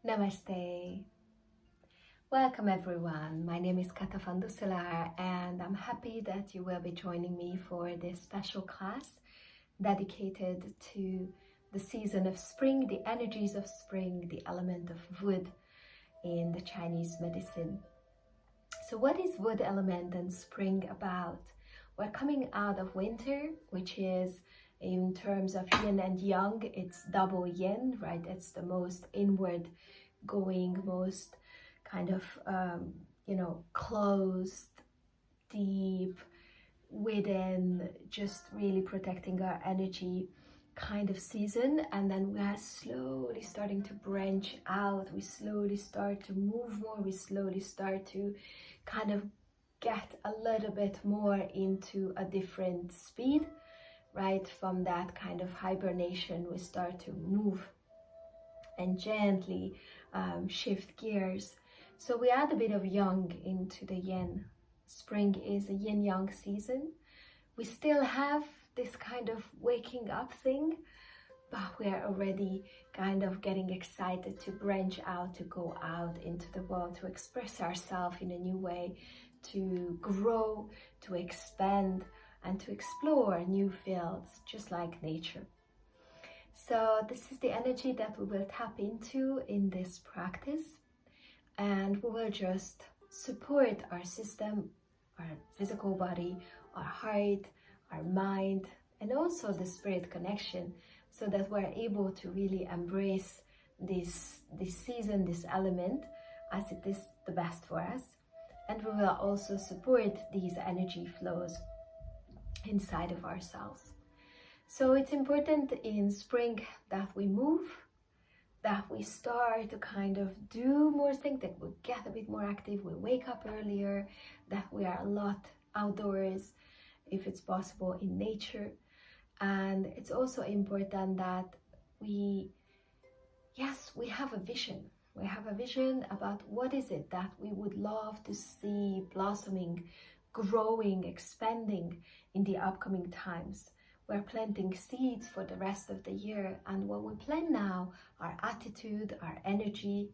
Namaste. Welcome everyone. My name is Kata from Doesselaar and I'm happy that you will be joining me for this special class dedicated to the season of spring, the energies of spring, the element of wood in the Chinese medicine. So what is wood element and spring about? We're coming out of winter, which is, in terms of yin and yang, it's double yin, right? It's the most inward going, most kind of, closed, deep, within, just really protecting our energy kind of season. And then we are slowly starting to branch out. We slowly start to move more. We slowly start to kind of get a little bit more into a different speed, right? From that kind of hibernation, we start to move and gently shift gears. So we add a bit of yang into the yin. Spring is a yin-yang season. We still have this kind of waking up thing, but we're already kind of getting excited to branch out, to go out into the world, to express ourselves in a new way, to grow, to expand, and to explore new fields, just like nature. So this is the energy that we will tap into in this practice, and we will just support our system, our physical body, our heart, our mind, and also the spirit connection, so that we're able to really embrace this season, this element, as it is the best for us. And we will also support these energy flows inside of ourselves. So it's important in spring that we move, that we start to kind of do more things, that we get a bit more active, we wake up earlier, that we are a lot outdoors, if it's possible, in nature. And it's also important that we have a vision. We have a vision about what is it that we would love to see blossoming, growing, expanding in the upcoming times. We're planting seeds for the rest of the year, and what we plant now, our attitude, our energy,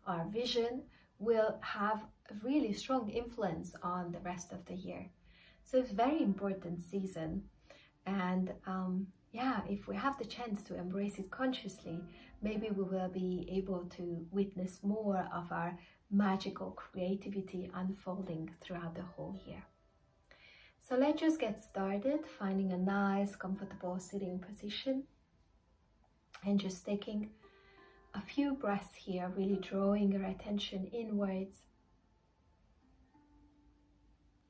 our vision, will have a really strong influence on the rest of the year. So it's a very important season, and if we have the chance to embrace it consciously, maybe we will be able to witness more of our magical creativity unfolding throughout the whole year. So let's just get started, finding a nice, comfortable sitting position and just taking a few breaths here, really drawing your attention inwards.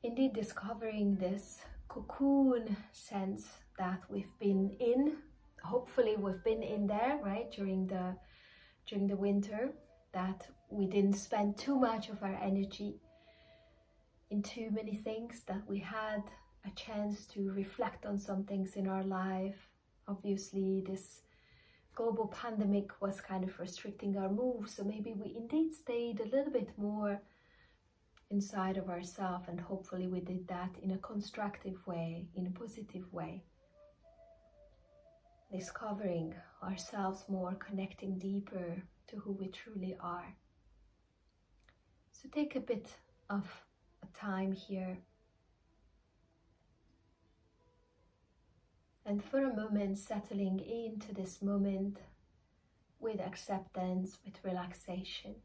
Indeed, discovering this cocoon sense that we've been in. Hopefully we've been in there, right, during the winter, that we didn't spend too much of our energy in too many things, that we had a chance to reflect on some things in our life. Obviously, this global pandemic was kind of restricting our moves, so maybe we indeed stayed a little bit more inside of ourselves, and hopefully we did that in a constructive way, in a positive way. Discovering ourselves more, connecting deeper to who we truly are. So take a bit of a time here, and for a moment settling into this moment with acceptance, with relaxation.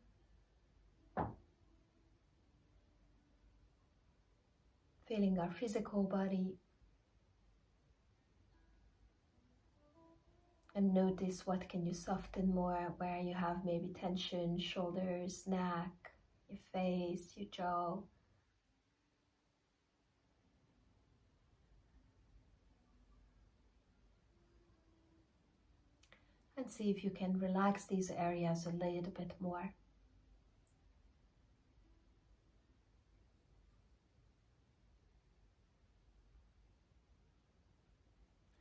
Feeling our physical body, and notice what can you soften more, where you have maybe tension, shoulders, neck, your face, your jaw. And see if you can relax these areas a little bit more.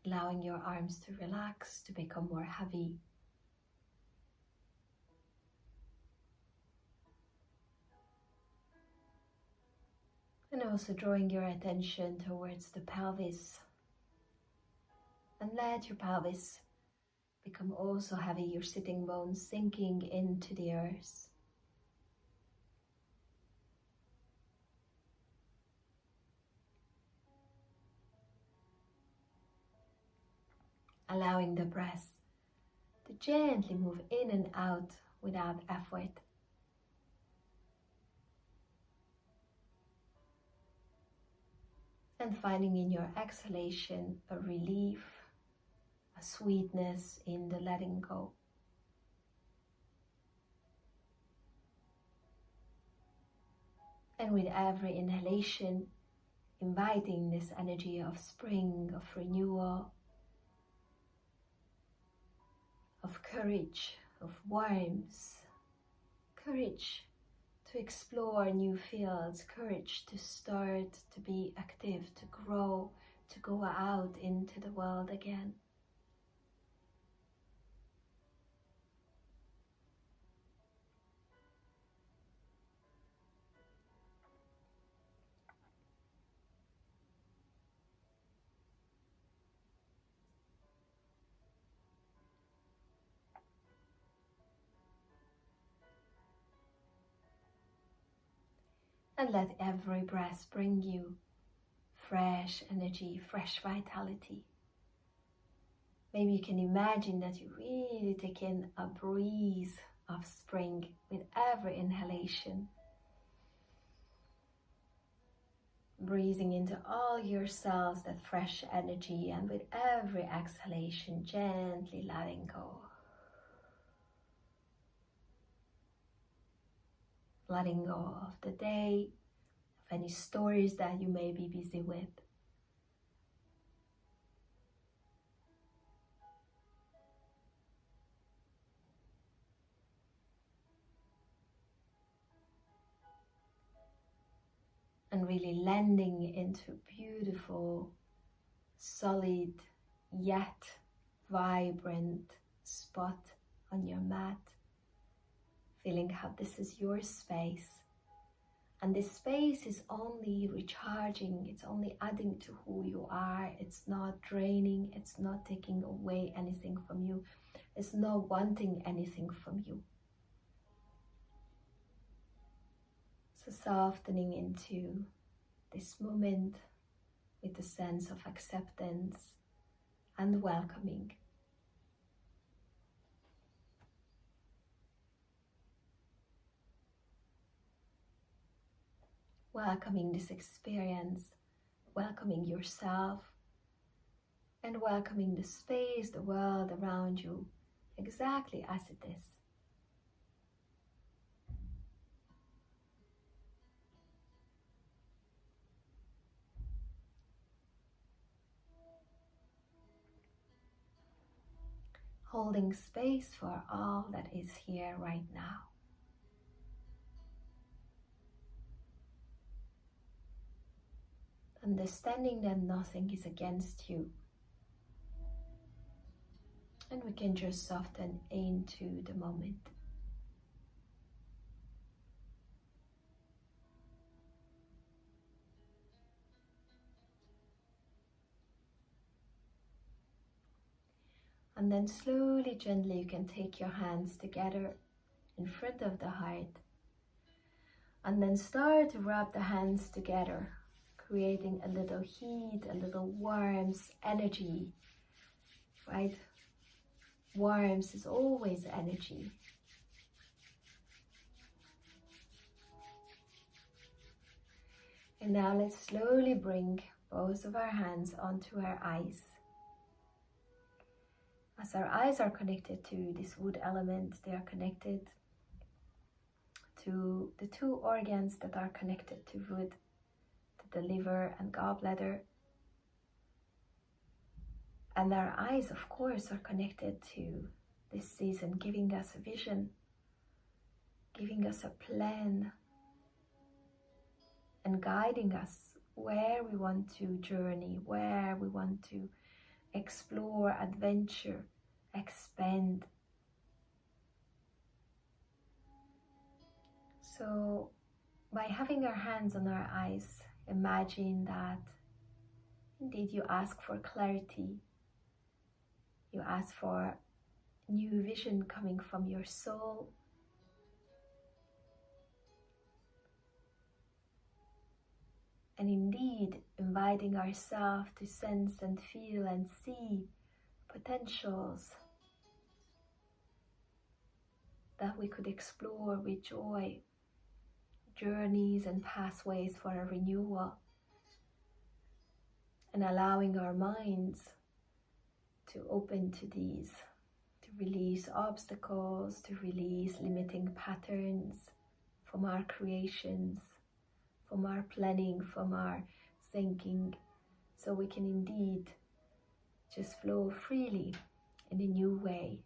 Allowing your arms to relax, to become more heavy. And also drawing your attention towards the pelvis. And let your pelvis become also heavy, your sitting bones sinking into the earth. Allowing the breath to gently move in and out without effort. And finding in your exhalation a relief, a sweetness in the letting go. And with every inhalation, inviting this energy of spring, of renewal, of courage, of warmth, courage to explore new fields, courage to start to be active, to grow, to go out into the world again. And let every breath bring you fresh energy, fresh vitality. Maybe you can imagine that you really take in a breeze of spring with every inhalation. Breathing into all your cells that fresh energy, and with every exhalation, gently letting go. Letting go of the day, of any stories that you may be busy with. And really landing into beautiful, solid, yet vibrant spot on your mat. Feeling how this is your space. And this space is only recharging, it's only adding to who you are. It's not draining, it's not taking away anything from you. It's not wanting anything from you. So softening into this moment with a sense of acceptance and welcoming. Welcoming this experience, welcoming yourself, and welcoming the space, the world around you, exactly as it is. Holding space for all that is here right now. Understanding that nothing is against you. And we can just soften into the moment. And then slowly, gently, you can take your hands together in front of the heart. And then start to rub the hands together, creating a little heat, a little warmth, energy, right? Warmth is always energy. And now let's slowly bring both of our hands onto our eyes. As our eyes are connected to this wood element, they are connected to the two organs that are connected to wood, to the liver and gallbladder. And our eyes, of course, are connected to this season, giving us a vision, giving us a plan, and guiding us where we want to journey, where we want to explore, adventure, expand. So by having our hands on our eyes, imagine that indeed you ask for clarity, you ask for new vision coming from your soul. And indeed, inviting ourselves to sense and feel and see potentials that we could explore with joy, journeys and pathways for a renewal, and allowing our minds to open to these, to release obstacles, to release limiting patterns from our creations, from our planning, from our thinking, so we can indeed just flow freely in a new way.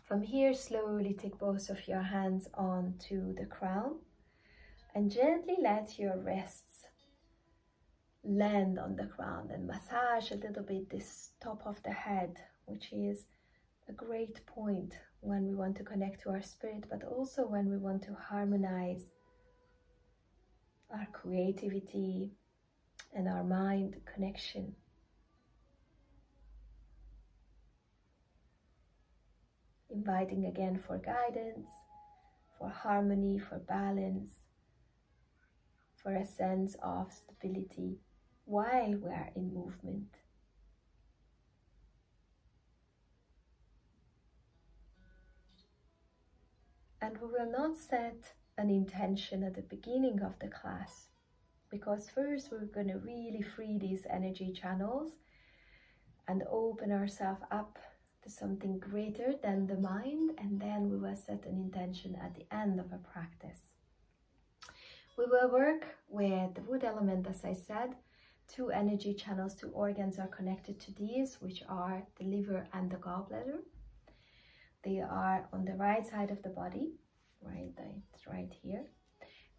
From here, slowly take both of your hands onto the crown and gently let your wrists land on the ground and massage a little bit this top of the head, which is a great point when we want to connect to our spirit, but also when we want to harmonize our creativity and our mind connection. Inviting again for guidance, for harmony, for balance, for a sense of stability while we are in movement. And we will not set an intention at the beginning of the class, because first we're going to really free these energy channels and open ourselves up to something greater than the mind, and then we will set an intention at the end of a practice. We will work with the wood element, as I said. 2 energy channels, 2 organs are connected to these, which are the liver and the gallbladder. They are on the right side of the body, right here.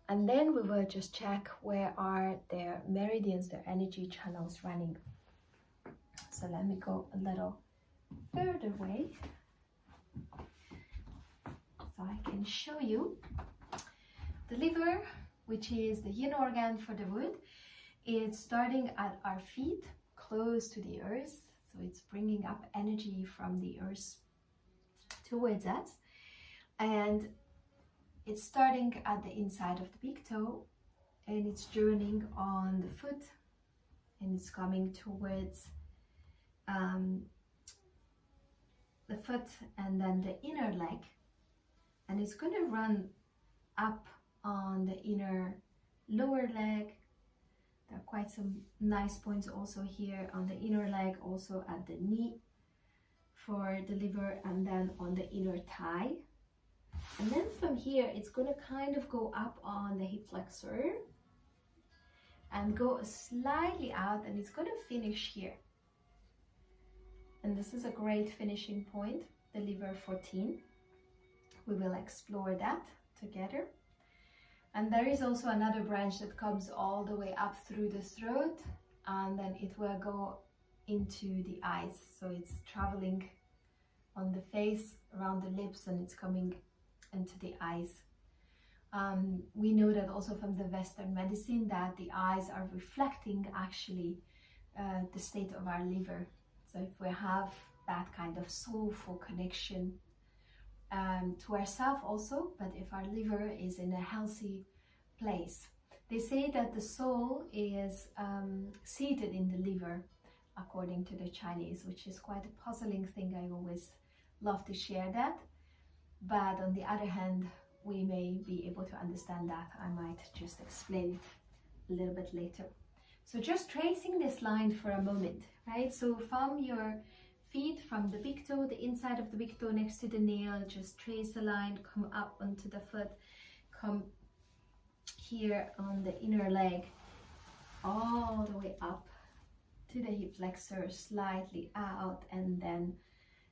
And then we will just check where are their meridians, their energy channels running. So let me go a little further away so I can show you. The liver, which is the yin organ for the wood, is starting at our feet, close to the earth. So it's bringing up energy from the earth towards us. And it's starting at the inside of the big toe, and it's journeying on the foot, and it's coming towards the foot and then the inner leg, and it's going to run up on the inner lower leg. There are quite some nice points also here on the inner leg, also at the knee for the liver, and then on the inner thigh. And then from here, it's going to kind of go up on the hip flexor and go slightly out, and it's going to finish here. And this is a great finishing point, the liver 14. We will explore that together. And there is also another branch that comes all the way up through the throat, and then it will go into the eyes. So it's traveling on the face, around the lips, and it's coming into the eyes. We know that also from the Western medicine that the eyes are reflecting actually the state of our liver. So if we have that kind of soulful connection to ourselves also, but if our liver is in a healthy place. They say that the soul is seated in the liver, according to the Chinese, which is quite a puzzling thing. I always love to share that. But on the other hand, we may be able to understand that. I might just explain it a little bit later. So just tracing this line for a moment, right? So from your feet, from the big toe, the inside of the big toe next to the nail, just trace a line, come up onto the foot, come here on the inner leg, all the way up to the hip flexor, slightly out, and then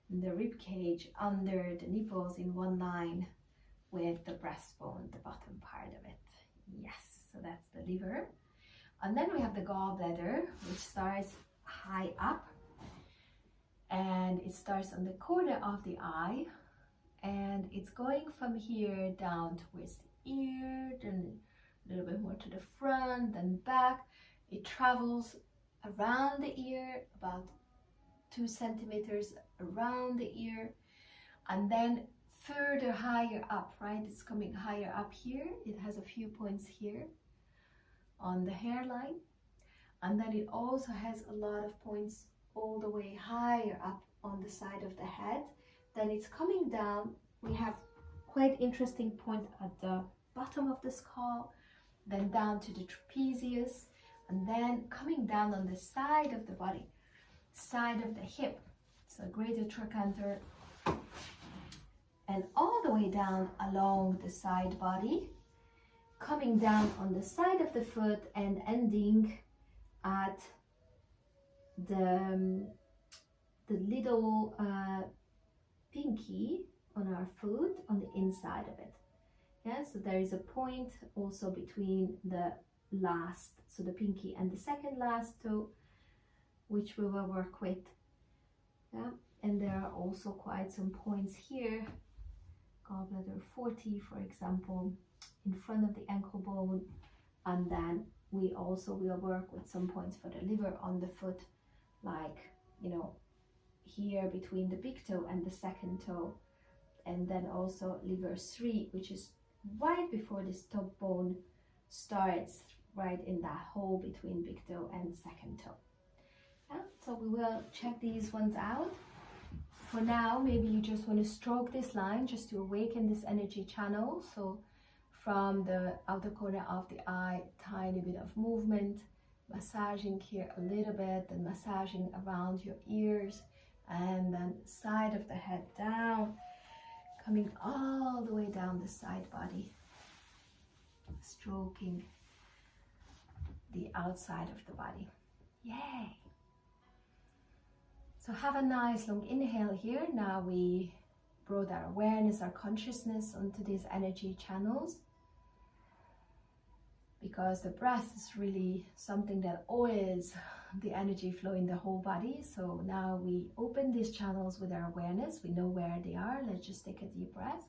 the rib cage under the nipples in one line with the breastbone, the bottom part of it. Yes, so that's the liver. And then we have the gallbladder, which starts high up, and it starts on the corner of the eye, and it's going from here down towards the ear, then a little bit more to the front, then back. It travels around the ear about 2 centimeters around the ear, and then further higher up, right? It's coming higher up here. It has a few points here on the hairline, and then it also has a lot of points all the way higher up on the side of the head. Then it's coming down. We have quite interesting point at the bottom of the skull, then down to the trapezius, and then coming down on the side of the body, side of the hip, so greater trochanter, and all the way down along the side body, coming down on the side of the foot and ending at the little pinky on our foot, on the inside of it. Yeah, so there is a point also between the last, so the pinky and the second last toe, which we will work with. Yeah, and there are also quite some points here, gallbladder 40, for example, in front of the ankle bone, and then we also will work with some points for the liver on the foot, like, you know, here between the big toe and the second toe, and then also liver 3, which is right before this top bone starts, right in that hole between big toe and second toe. Yeah, so we will check these ones out. For now, maybe you just want to stroke this line just to awaken this energy channel. So from the outer corner of the eye, tiny bit of movement, massaging here a little bit, then massaging around your ears, and then side of the head down, coming all the way down the side body, stroking the outside of the body. Yay! So have a nice long inhale here. Now we brought our awareness, our consciousness onto these energy channels, because the breath is really something that oils the energy flow in the whole body. So now we open these channels with our awareness. We know where they are. Let's just take a deep breath.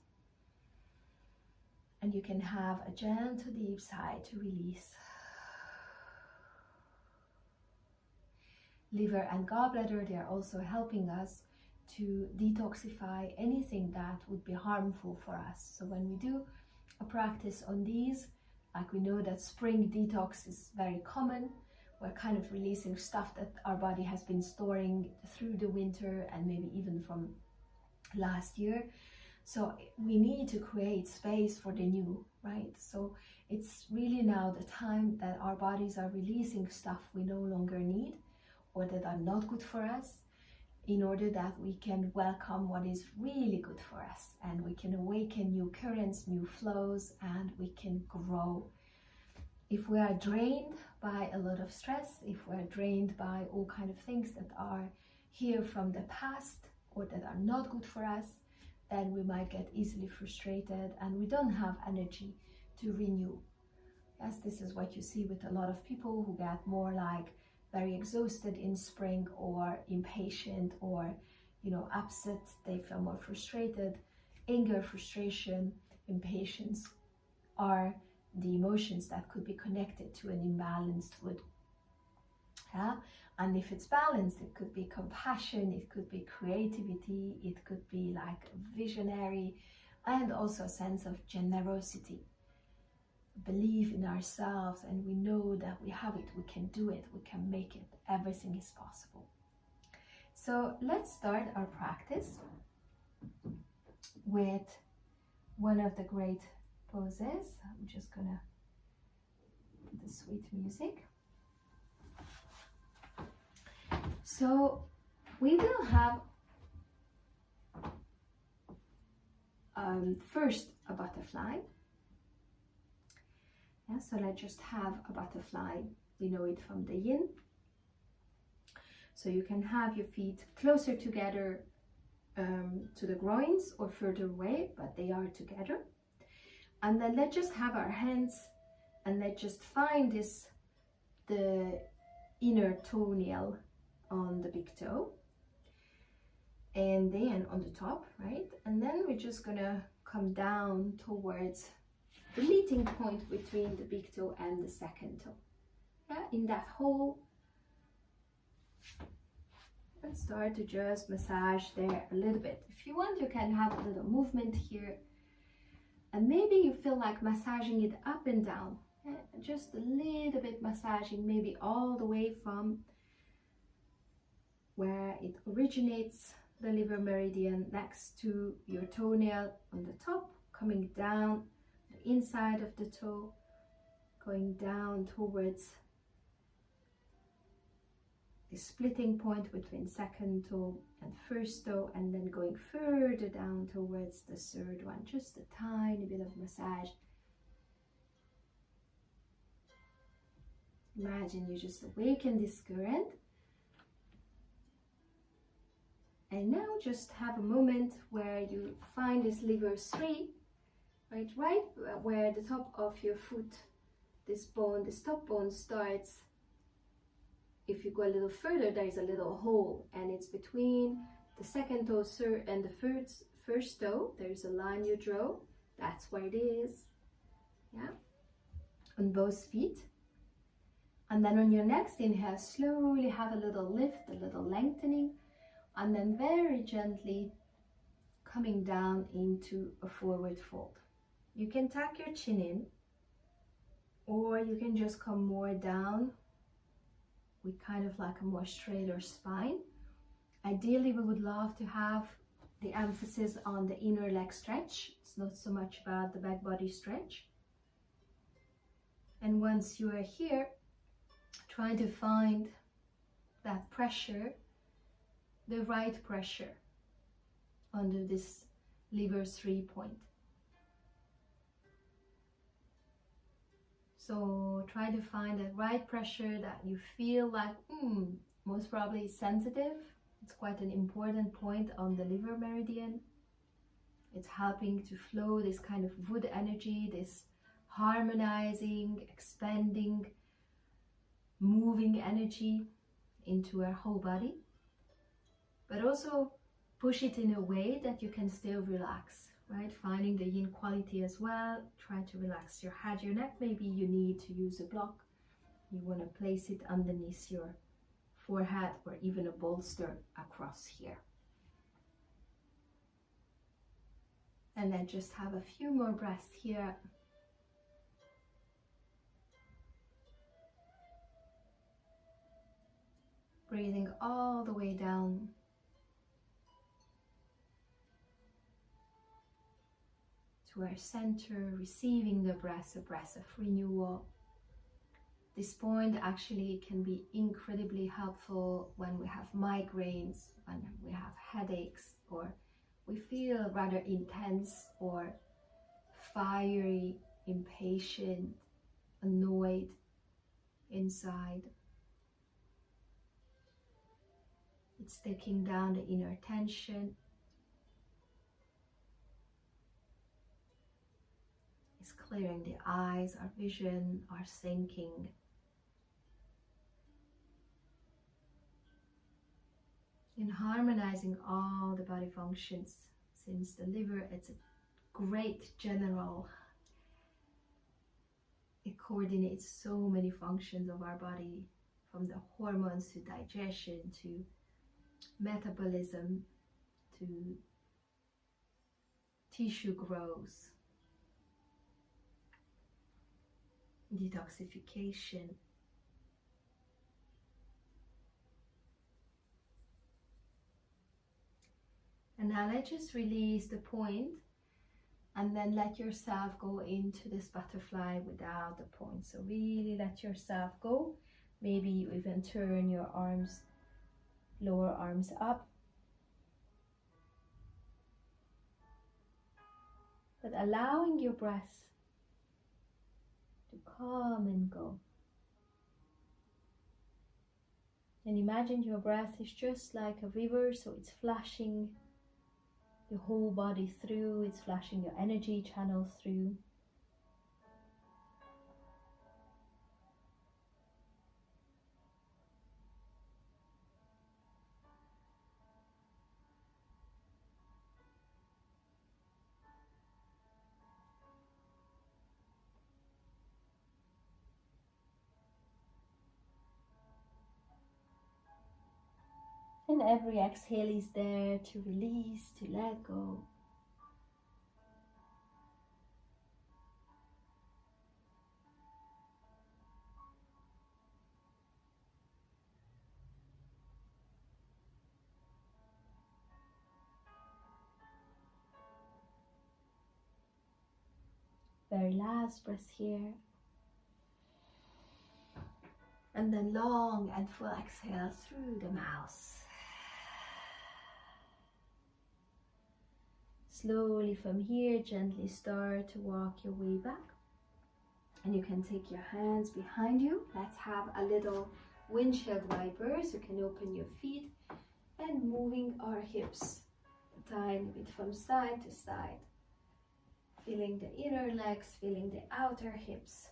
And you can have a gentle deep sigh to release. Liver and gallbladder, they are also helping us to detoxify anything that would be harmful for us. So when we do a practice on these, like we know that spring detox is very common. We're kind of releasing stuff that our body has been storing through the winter and maybe even from last year. So we need to create space for the new, right? So it's really now the time that our bodies are releasing stuff we no longer need or that are not good for us, in order that we can welcome what is really good for us, and we can awaken new currents, new flows, and we can grow. If we are drained by a lot of stress, if we're drained by all kind of things that are here from the past or that are not good for us, then we might get easily frustrated and we don't have energy to renew. Yes, this is what you see with a lot of people who get more like very exhausted in spring, or impatient, or, you know, upset. They feel more frustrated. Anger, frustration, impatience are the emotions that could be connected to an imbalanced wood. Yeah? And if it's balanced, it could be compassion, it could be creativity, it could be like visionary, and also a sense of generosity. Believe in ourselves, and we know that we have it, we can do it, we can make it, everything is possible. So let's start our practice with one of the great poses. I'm just gonna put the sweet music. So we will have first a butterfly. Yeah, so let's just have a butterfly. We know it from the Yin. So you can have your feet closer together to the groins or further away, but they are together. And then let's just have our hands, and let's just find the inner toenail on the big toe, and then on the top, right? And then we're just gonna come down towards the meeting point between the big toe and the second toe. Yeah, in that hole. and start to just massage there a little bit. If you want, you can have a little movement here, and maybe you feel like massaging it up and down, just a little bit massaging, maybe all the way from where it originates, the liver meridian, next to your toenail on the top, coming down the inside of the toe, going down towards the splitting point between second toe and first toe, and then going further down towards the third one. Just a tiny bit of massage. Imagine you just awaken this current. And now just have a moment where you find this liver 3, right where the top of your foot, this bone, the top bone starts. If you go a little further, there is a little hole, and it's between the second toe and the first toe. There's a line you draw. That's where it is. Yeah, on both feet. And then on your next inhale, slowly have a little lift, a little lengthening, and then very gently coming down into a forward fold. You can tuck your chin in, or you can just come more down with kind of like a more straighter spine. Ideally, we would love to have the emphasis on the inner leg stretch. It's not so much about the back body stretch. And once you are here, try to find that pressure, the right pressure under this liver 3 point. So try to find that right pressure that you feel like, most probably is sensitive. It's quite an important point on the liver meridian. It's helping to flow this kind of wood energy, this harmonizing, expanding, moving energy into our whole body. But also push it in a way that you can still relax, right? Finding the yin quality as well. Try to relax your head, your neck. Maybe you need to use a block. You want to place it underneath your forehead, or even a bolster across here. And then just have a few more breaths here. Breathing all the way down to our center, receiving the breath, a breath of renewal. This point actually can be incredibly helpful when we have migraines, when we have headaches, or we feel rather intense or fiery, impatient, annoyed inside. It's taking down the inner tension. It's clearing the eyes, our vision, our thinking. In harmonizing all the body functions, since the liver, it's a great general. It coordinates so many functions of our body, from the hormones to digestion to metabolism to tissue growth, detoxification. And now let's just release the point, and then let yourself go into this butterfly without the point. So really let yourself go. Maybe you even turn your arms, lower arms up. But allowing your breath to come and go. And imagine your breath is just like a river, so it's flashing the whole body through, it's flashing your energy channels through. And every exhale is there to release, to let go. Very last breath here. And then long and full exhale through the mouth. Slowly from here, gently start to walk your way back. And you can take your hands behind you. Let's have a little windshield wiper, so you can open your feet and moving our hips a tiny bit from side to side. Feeling the inner legs, feeling the outer hips.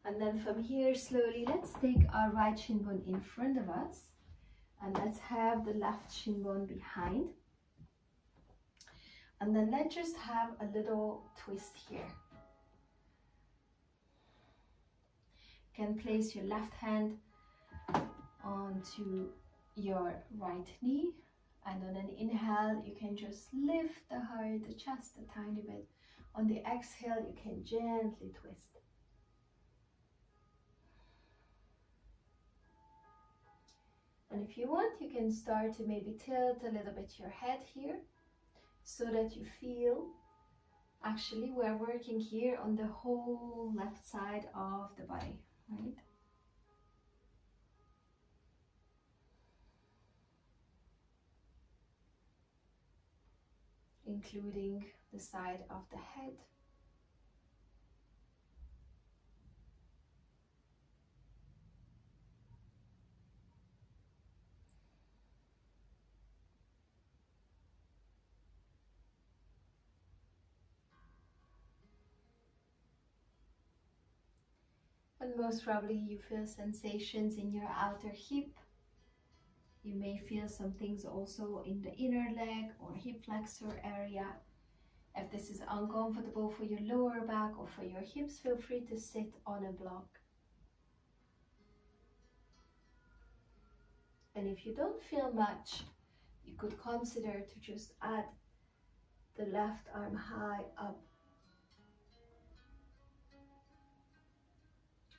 And then from here, slowly, let's take our right shin bone in front of us. And let's have the left shin bone behind. And then let's just have a little twist here. You can place your left hand onto your right knee. And on an inhale, you can just lift the heart, the chest a tiny bit. On the exhale, you can gently twist. And if you want, you can start to maybe tilt a little bit your head here, so that you feel, actually we're working here on the whole left side of the body, right? Including the side of the head. And most probably you feel sensations in your outer hip. You may feel some things also in the inner leg or hip flexor area. If this is uncomfortable for your lower back or for your hips, feel free to sit on a block. And if you don't feel much, you could consider to just add the left arm high up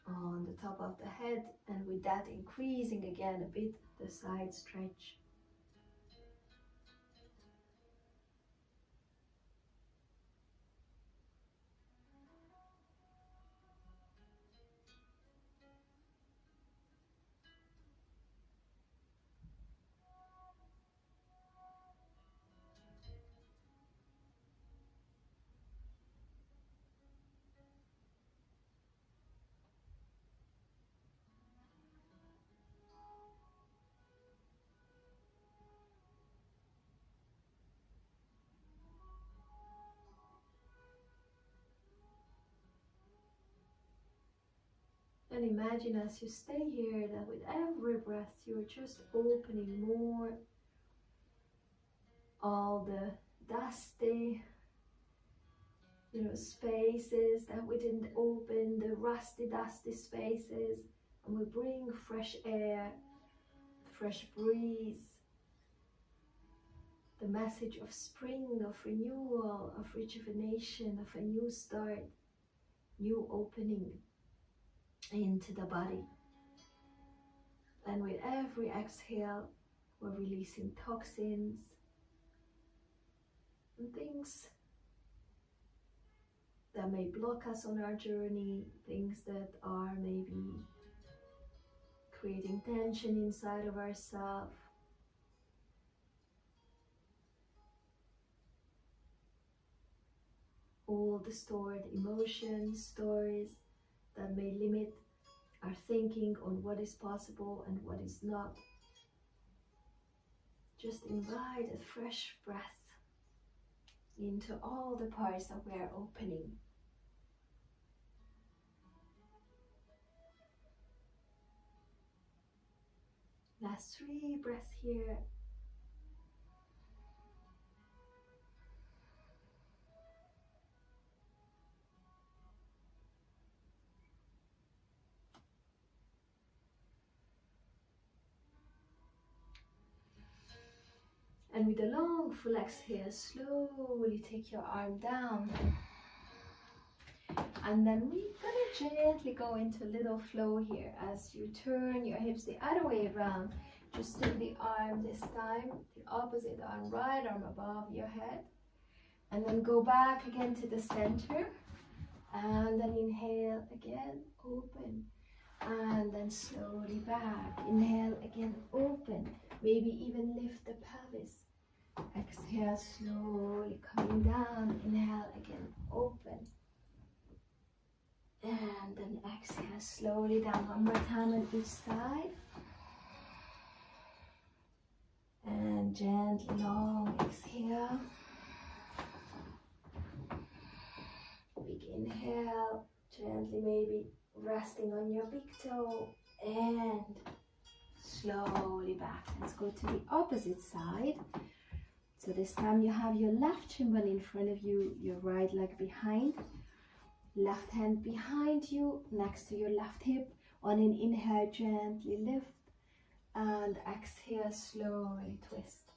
on the top of the head, and with that increasing again a bit the side stretch. And imagine as you stay here that with every breath you're just opening more all the dusty, spaces that we didn't open, the rusty, dusty spaces, and we bring fresh air, fresh breeze, the message of spring, of renewal, of rejuvenation, of a new start, new opening into the body. And with every exhale, we're releasing toxins and things that may block us on our journey, things that are maybe creating tension inside of ourselves. All the stored emotions, stories that may limit our thinking on what is possible and what is not. Just invite a fresh breath into all the parts that we are opening. Last 3 breaths here. And with a long full exhale, slowly take your arm down. And then we're gonna gently go into a little flow here as you turn your hips the other way around. Just take the arm this time, the opposite arm, right arm above your head. And then go back again to the center. And then inhale again, open. And then slowly back. Inhale again, open. Maybe even lift the pelvis. Exhale, slowly coming down. Inhale again, open. And then exhale slowly down. One more time on each side. And gently long exhale. Big inhale. Gently maybe resting on your big toe. And slowly back. Let's go to the opposite side. So this time you have your left shin bone in front of you, your right leg behind. Left hand behind you, next to your left hip. On an inhale, gently lift. And exhale, slowly twist.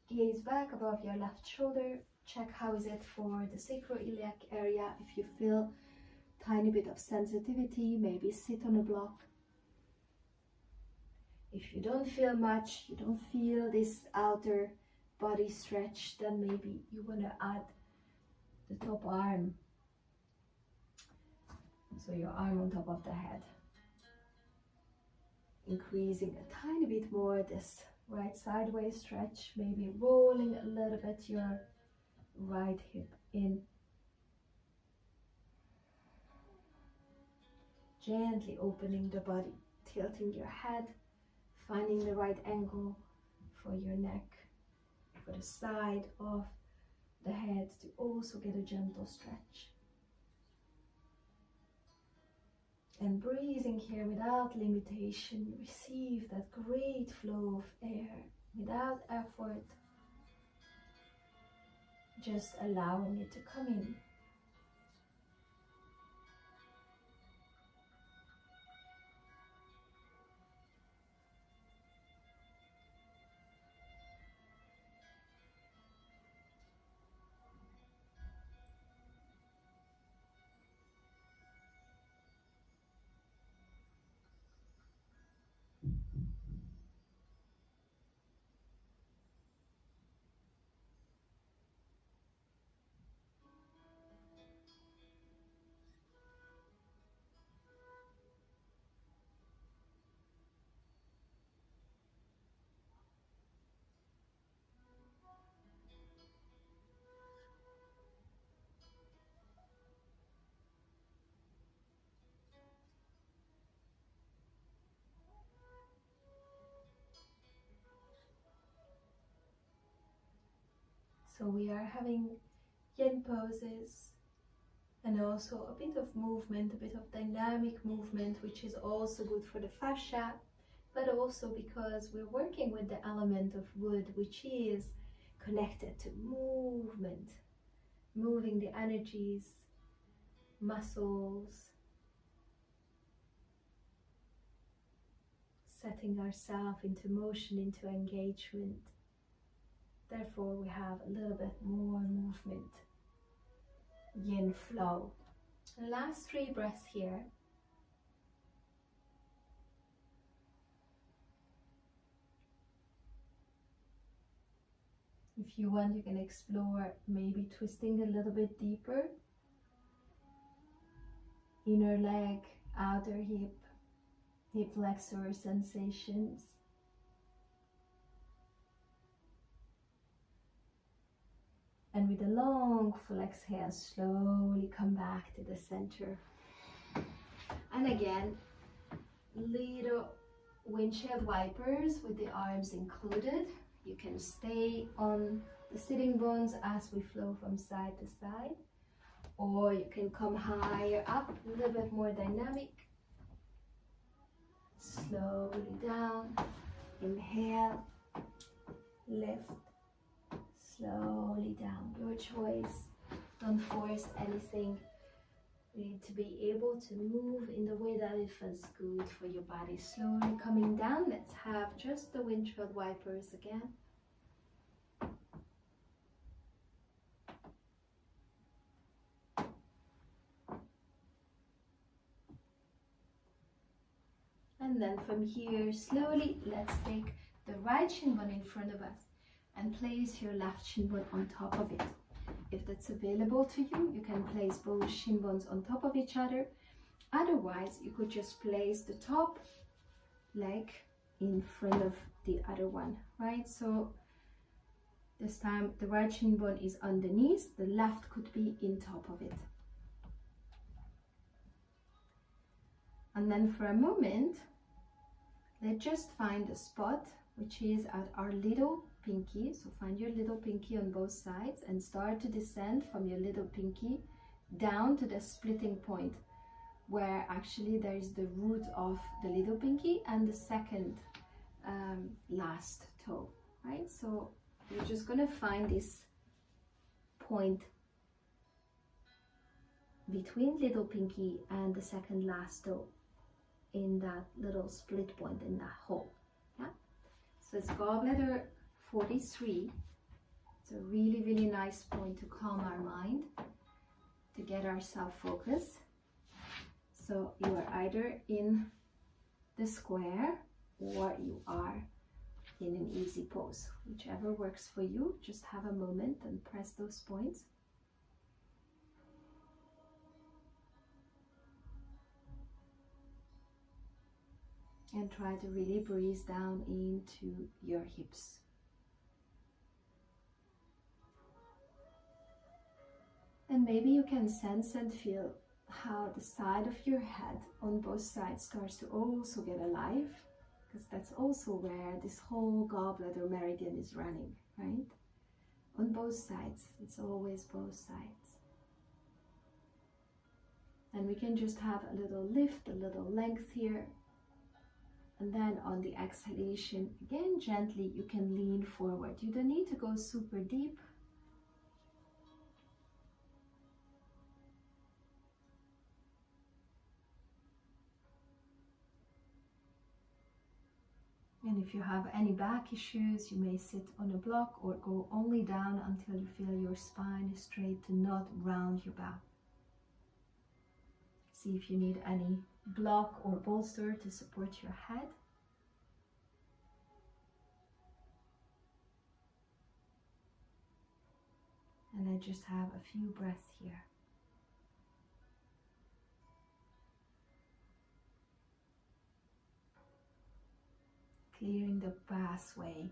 Gaze back above your left shoulder. Check how is it for the sacroiliac area. If you feel tiny bit of sensitivity, maybe sit on a block. If you don't feel much, you don't feel this outer body stretch, then maybe you want to add the top arm. So your arm on top of the head. Increasing a tiny bit more this right sideways stretch, maybe rolling a little bit your right hip in. Gently opening the body, tilting your head, finding the right angle for your neck, for the side of the head to also get a gentle stretch. And breathing here without limitation, receive that great flow of air without effort, just allowing it to come in. So we are having yin poses and also a bit of movement, a bit of dynamic movement, which is also good for the fascia, but also because we're working with the element of wood, which is connected to movement, moving the energies, muscles, setting ourselves into motion, into engagement. Therefore, we have a little bit more movement, yin flow. Last 3 breaths here. If you want, you can explore maybe twisting a little bit deeper. Inner leg, outer hip, hip flexor sensations. And with a long full exhale, slowly come back to the center. And again, little windshield wipers with the arms included. You can stay on the sitting bones as we flow from side to side. Or you can come higher up, a little bit more dynamic. Slowly down. Inhale, lift, slowly down. Your choice. Don't force anything. You need to be able to move in the way that it feels good for your body. Slowly coming down. Let's have just the windshield wipers again. And then from here, slowly, let's take the right shin bone in front of us and place your left shin bone on top of it. If that's available to you, you can place both shin bones on top of each other. Otherwise, you could just place the top leg in front of the other one, right? So this time the right shin bone is underneath, the left could be in top of it. And then for a moment, let's just find a spot which is at our little pinky. So find your little pinky on both sides and start to descend from your little pinky down to the splitting point, where actually there is the root of the little pinky and the second last toe, right? So you're just gonna find this point between little pinky and the second last toe in that little split point, in that hole. Yeah, so it's gallbladder 43. It's a really, really nice point to calm our mind, to get ourselves focused. So you are either in the square or you are in an easy pose, whichever works for you. Just have a moment and press those points. And try to really breathe down into your hips. And maybe you can sense and feel how the side of your head on both sides starts to also get alive, because that's also where this whole gallbladder meridian is running, right? On both sides, it's always both sides. And we can just have a little lift, a little length here. And then on the exhalation, again, gently, you can lean forward. You don't need to go super deep. And if you have any back issues, you may sit on a block or go only down until you feel your spine is straight, to not round your back. See if you need any block or bolster to support your head. And I just have a few breaths here. Clearing the pathway.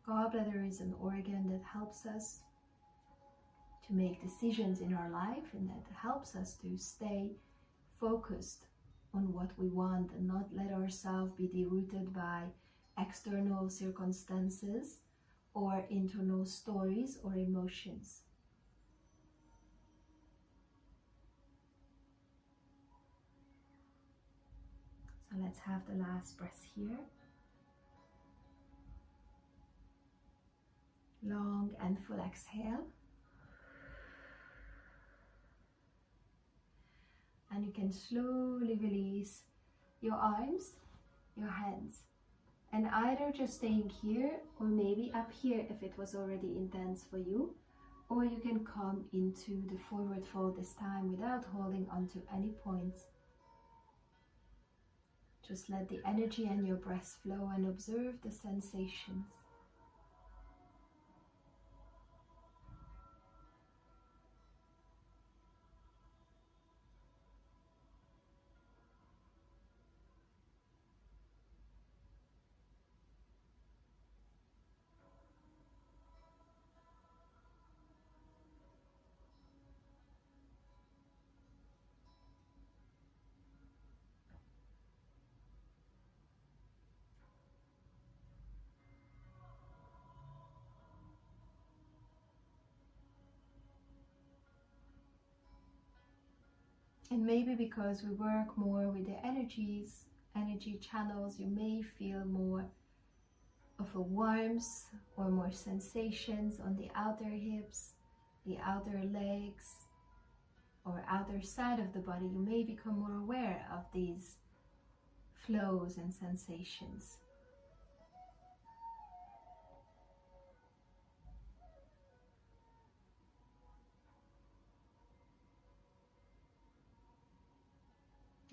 Gallbladder is an organ that helps us to make decisions in our life, and that helps us to stay focused on what we want and not let ourselves be derouted by external circumstances or internal stories or emotions. So let's have the last breath here. Long and full exhale. And you can slowly release your arms, your hands, and either just staying here or maybe up here if it was already intense for you, or you can come into the forward fold this time without holding onto any points. Just let the energy and your breath flow and observe the sensations. And maybe because we work more with the energy channels, you may feel more of a warmth or more sensations on the outer hips, the outer legs, or outer side of the body. You may become more aware of these flows and sensations.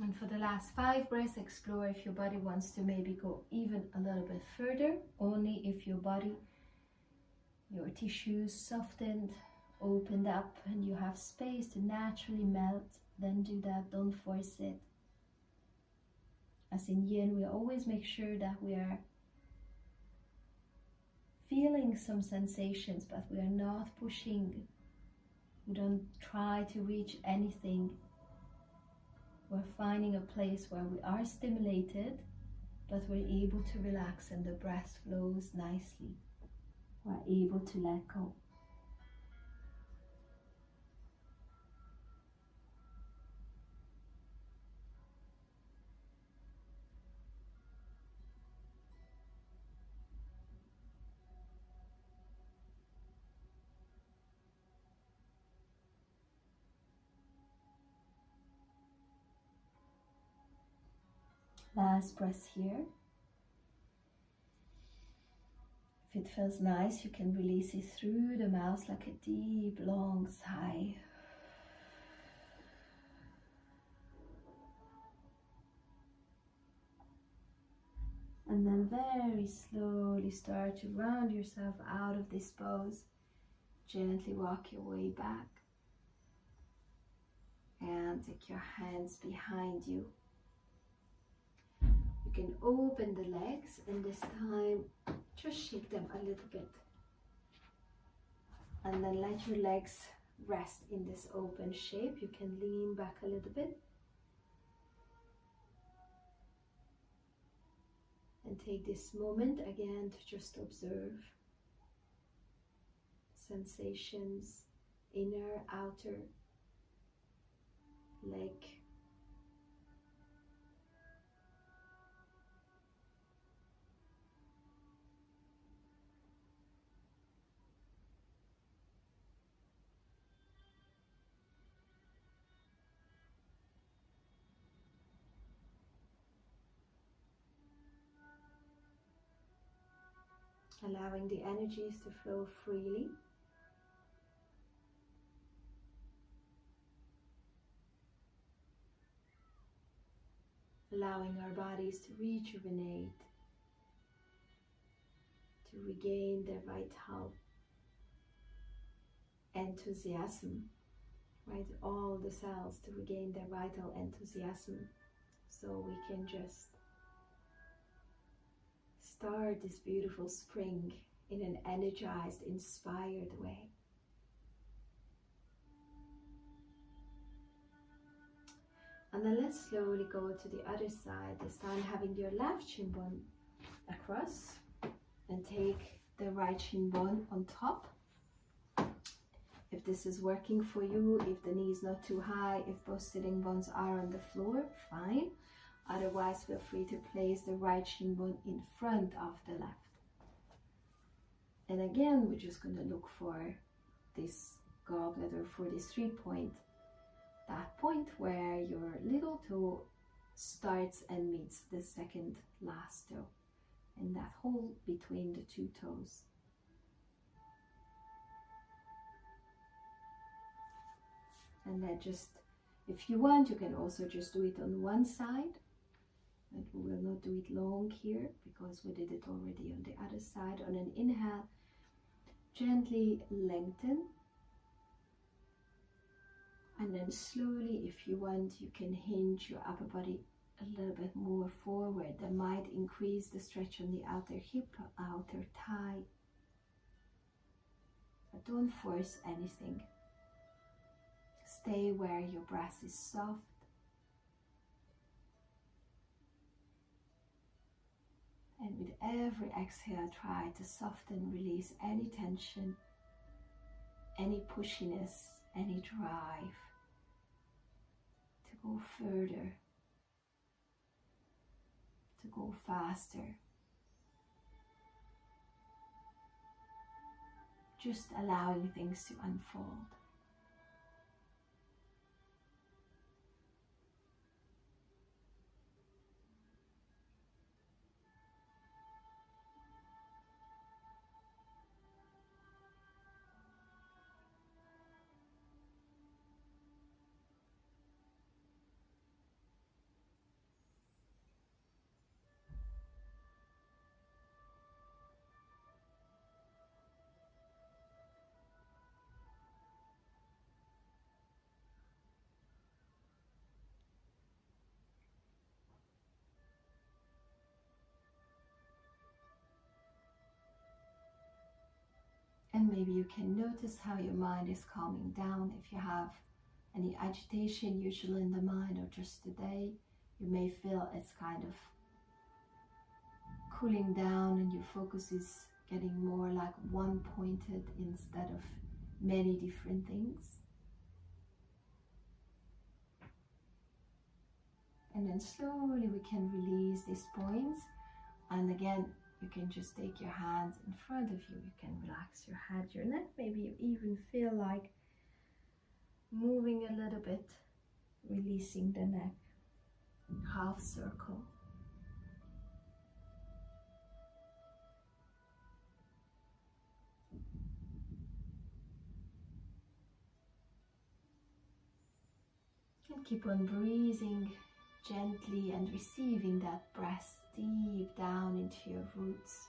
And for the last 5 breaths, explore if your body wants to maybe go even a little bit further. Only if your body, your tissues softened, opened up, and you have space to naturally melt, then do that. Don't force it. As in Yin, we always make sure that we are feeling some sensations, but we are not pushing. We don't try to reach anything. We're finding a place where we are stimulated, but we're able to relax and the breath flows nicely. We're able to let go. Last breath here. If it feels nice, you can release it through the mouth like a deep, long sigh. And then very slowly start to round yourself out of this pose. Gently walk your way back. And take your hands behind you. You can open the legs and this time just shake them a little bit. And then let your legs rest in this open shape. You can lean back a little bit. And take this moment again to just observe sensations, inner, outer, leg. Allowing the energies to flow freely. Allowing our bodies to rejuvenate, to regain their vital enthusiasm, right? All the cells to regain their vital enthusiasm, so we can just start this beautiful spring in an energized, inspired way. And then let's slowly go to the other side, this time having your left shin bone across and take the right shin bone on top. If this is working for you, if the knee is not too high, if both sitting bones are on the floor, fine. Otherwise, feel free to place the right shin bone in front of the left. And again, we're just going to look for this goblet, or for this 3-point. That point where your little toe starts and meets the second last toe, and that hole between the 2 toes. And then just, if you want, you can also just do it on one side, but we will not do it long here because we did it already on the other side. On an inhale, gently lengthen. And then slowly, if you want, you can hinge your upper body a little bit more forward. That might increase the stretch on the outer hip, outer thigh. But don't force anything. Stay where your breath is soft. And with every exhale, try to soften, release any tension, any pushiness, any drive, go further, to go faster. Just allowing things to unfold. And maybe you can notice how your mind is calming down. If you have any agitation usually in the mind, or just today, you may feel it's kind of cooling down and your focus is getting more like one pointed instead of many different things. And then slowly we can release these points. And again, you can just take your hands in front of you. You can relax your head, your neck. Maybe you even feel like moving a little bit, releasing the neck. Half circle. And keep on breathing gently and receiving that breath deep down into your roots.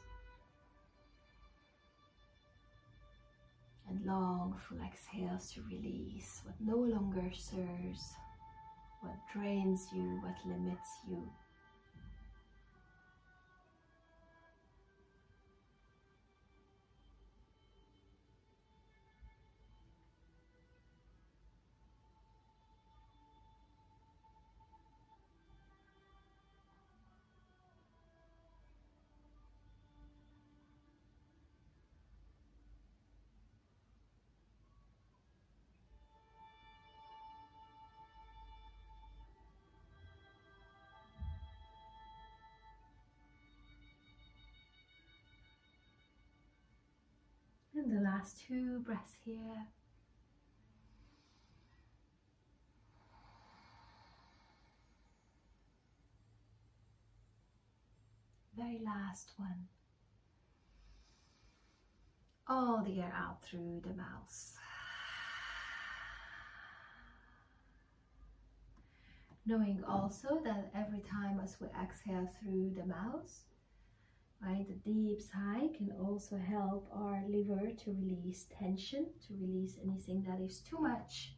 And long full exhales to release what no longer serves, what drains you, what limits you. And the last 2 breaths here. Very last one. All the air out through the mouth. Knowing also that every time as we exhale through the mouth, right, the deep sigh can also help our liver to release tension, to release anything that is too much,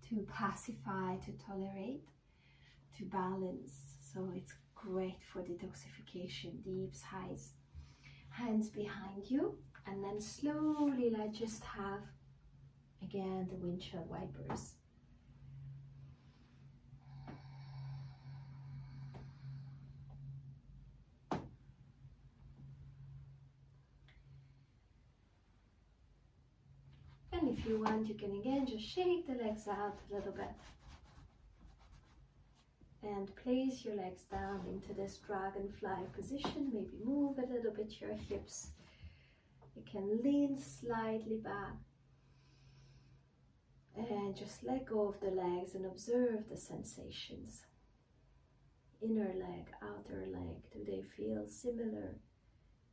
to pacify, to tolerate, to balance. So it's great for detoxification. Deep sighs. Hands behind you, and then slowly just have again the windshield wipers. And if you want, you can again just shake the legs out a little bit. And place your legs down into this dragonfly position. Maybe move a little bit your hips. You can lean slightly back. And just let go of the legs and observe the sensations. Inner leg, outer leg, do they feel similar,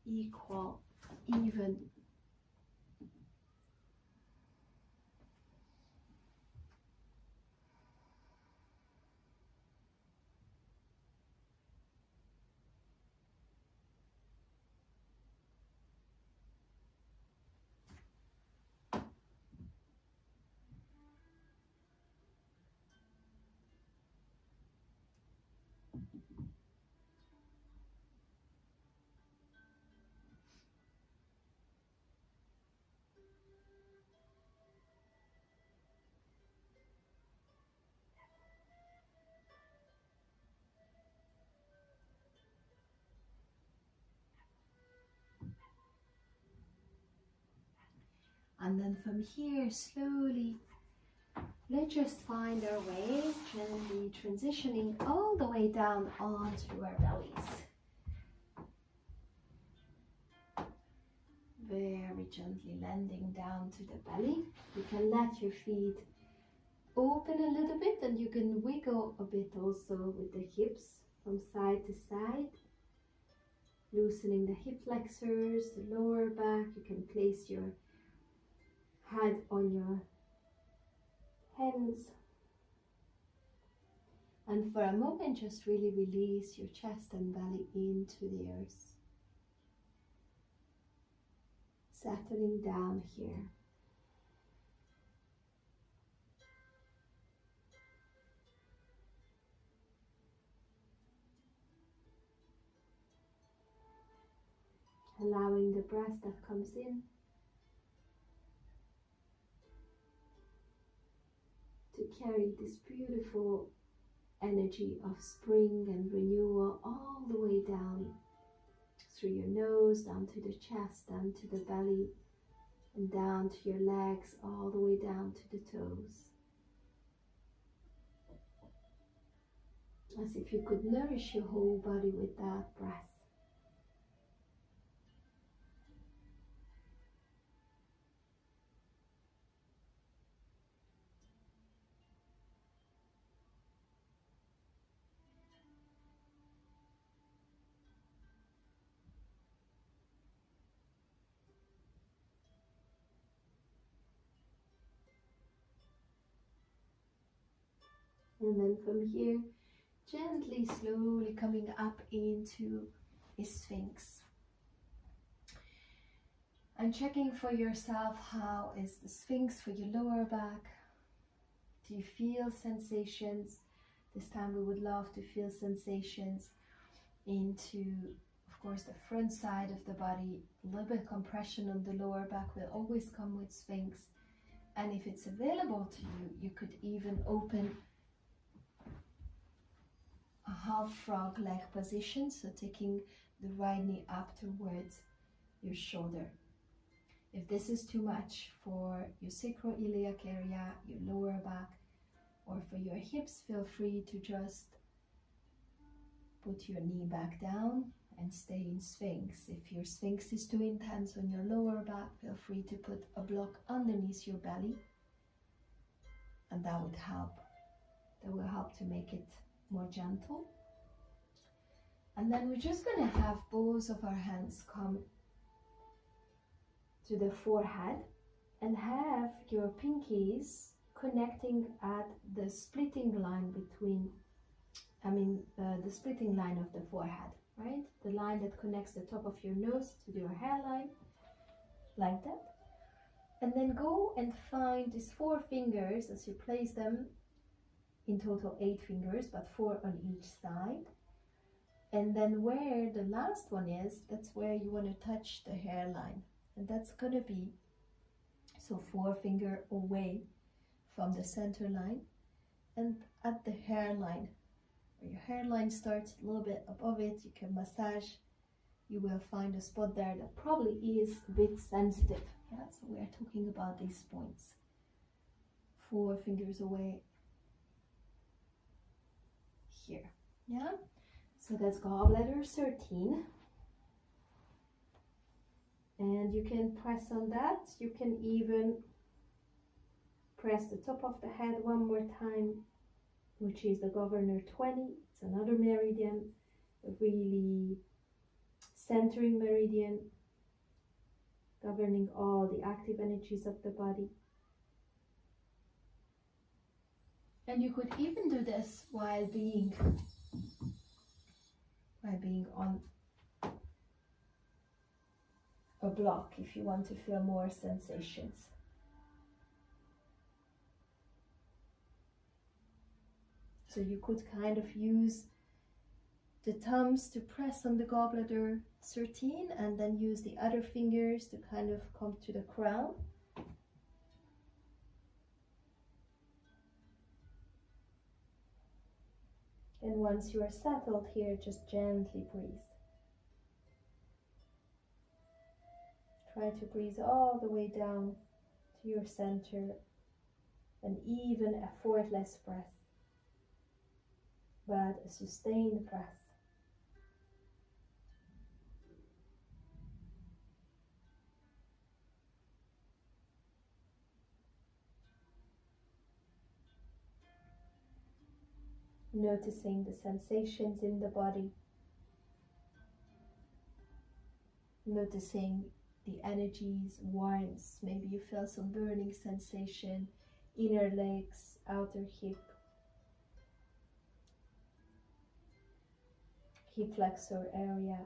equal, even? And then from here, slowly Let's just find our way, gently transitioning all the way down onto our bellies. Very gently landing down to the belly. You can let your feet open a little bit, and you can wiggle a bit also with the hips from side to side. Loosening the hip flexors, the lower back. You can place your head on your hands. And for a moment, just really release your chest and belly into the earth. Settling down here. Allowing the breath that comes in to carry this beautiful energy of spring and renewal all the way down through your nose, down to the chest, down to the belly, and down to your legs, all the way down to the toes. As if you could nourish your whole body with that breath. And then from here, gently, slowly coming up into a Sphinx. And checking for yourself, how is the Sphinx for your lower back? Do you feel sensations? This time we would love to feel sensations into, of course, the front side of the body. A little bit of compression on the lower back will always come with Sphinx. And if it's available to you, you could even open a half frog leg position, so taking the right knee up towards your shoulder. If this is too much for your sacroiliac area, your lower back, or for your hips, feel free to just put your knee back down and stay in Sphinx. If your Sphinx is too intense on your lower back, feel free to put a block underneath your belly, and that would help. That will help to make it more gentle. And then we're just going to have both of our hands come to the forehead and have your pinkies connecting at the splitting line between, the splitting line of the forehead, right? The line that connects the top of your nose to your hairline, like that. And then go and find these 4 fingers as you place them, in total 8 fingers, but 4 on each side. And then where the last one is, that's where you want to touch the hairline. And that's going to be, so 4 finger away from the center line and at the hairline. Where your hairline starts a little bit above it, you can massage. You will find a spot there that probably is a bit sensitive. Yeah, so we are talking about these points. 4 fingers away here. Yeah. So that's gallbladder 13. And you can press on that. You can even press the top of the head one more time, which is the governor 20. It's another meridian, a really centering meridian, governing all the active energies of the body. And you could even do this while being on a block if you want to feel more sensations. So you could kind of use the thumbs to press on the gallbladder 13 and then use the other fingers to kind of come to the crown. And once you are settled here, just gently breathe. Try to breathe all the way down to your center an even effortless breath, but a sustained breath. Noticing the sensations in the body, noticing the energies, warmth. Maybe you feel some burning sensation, inner legs, outer hip flexor area.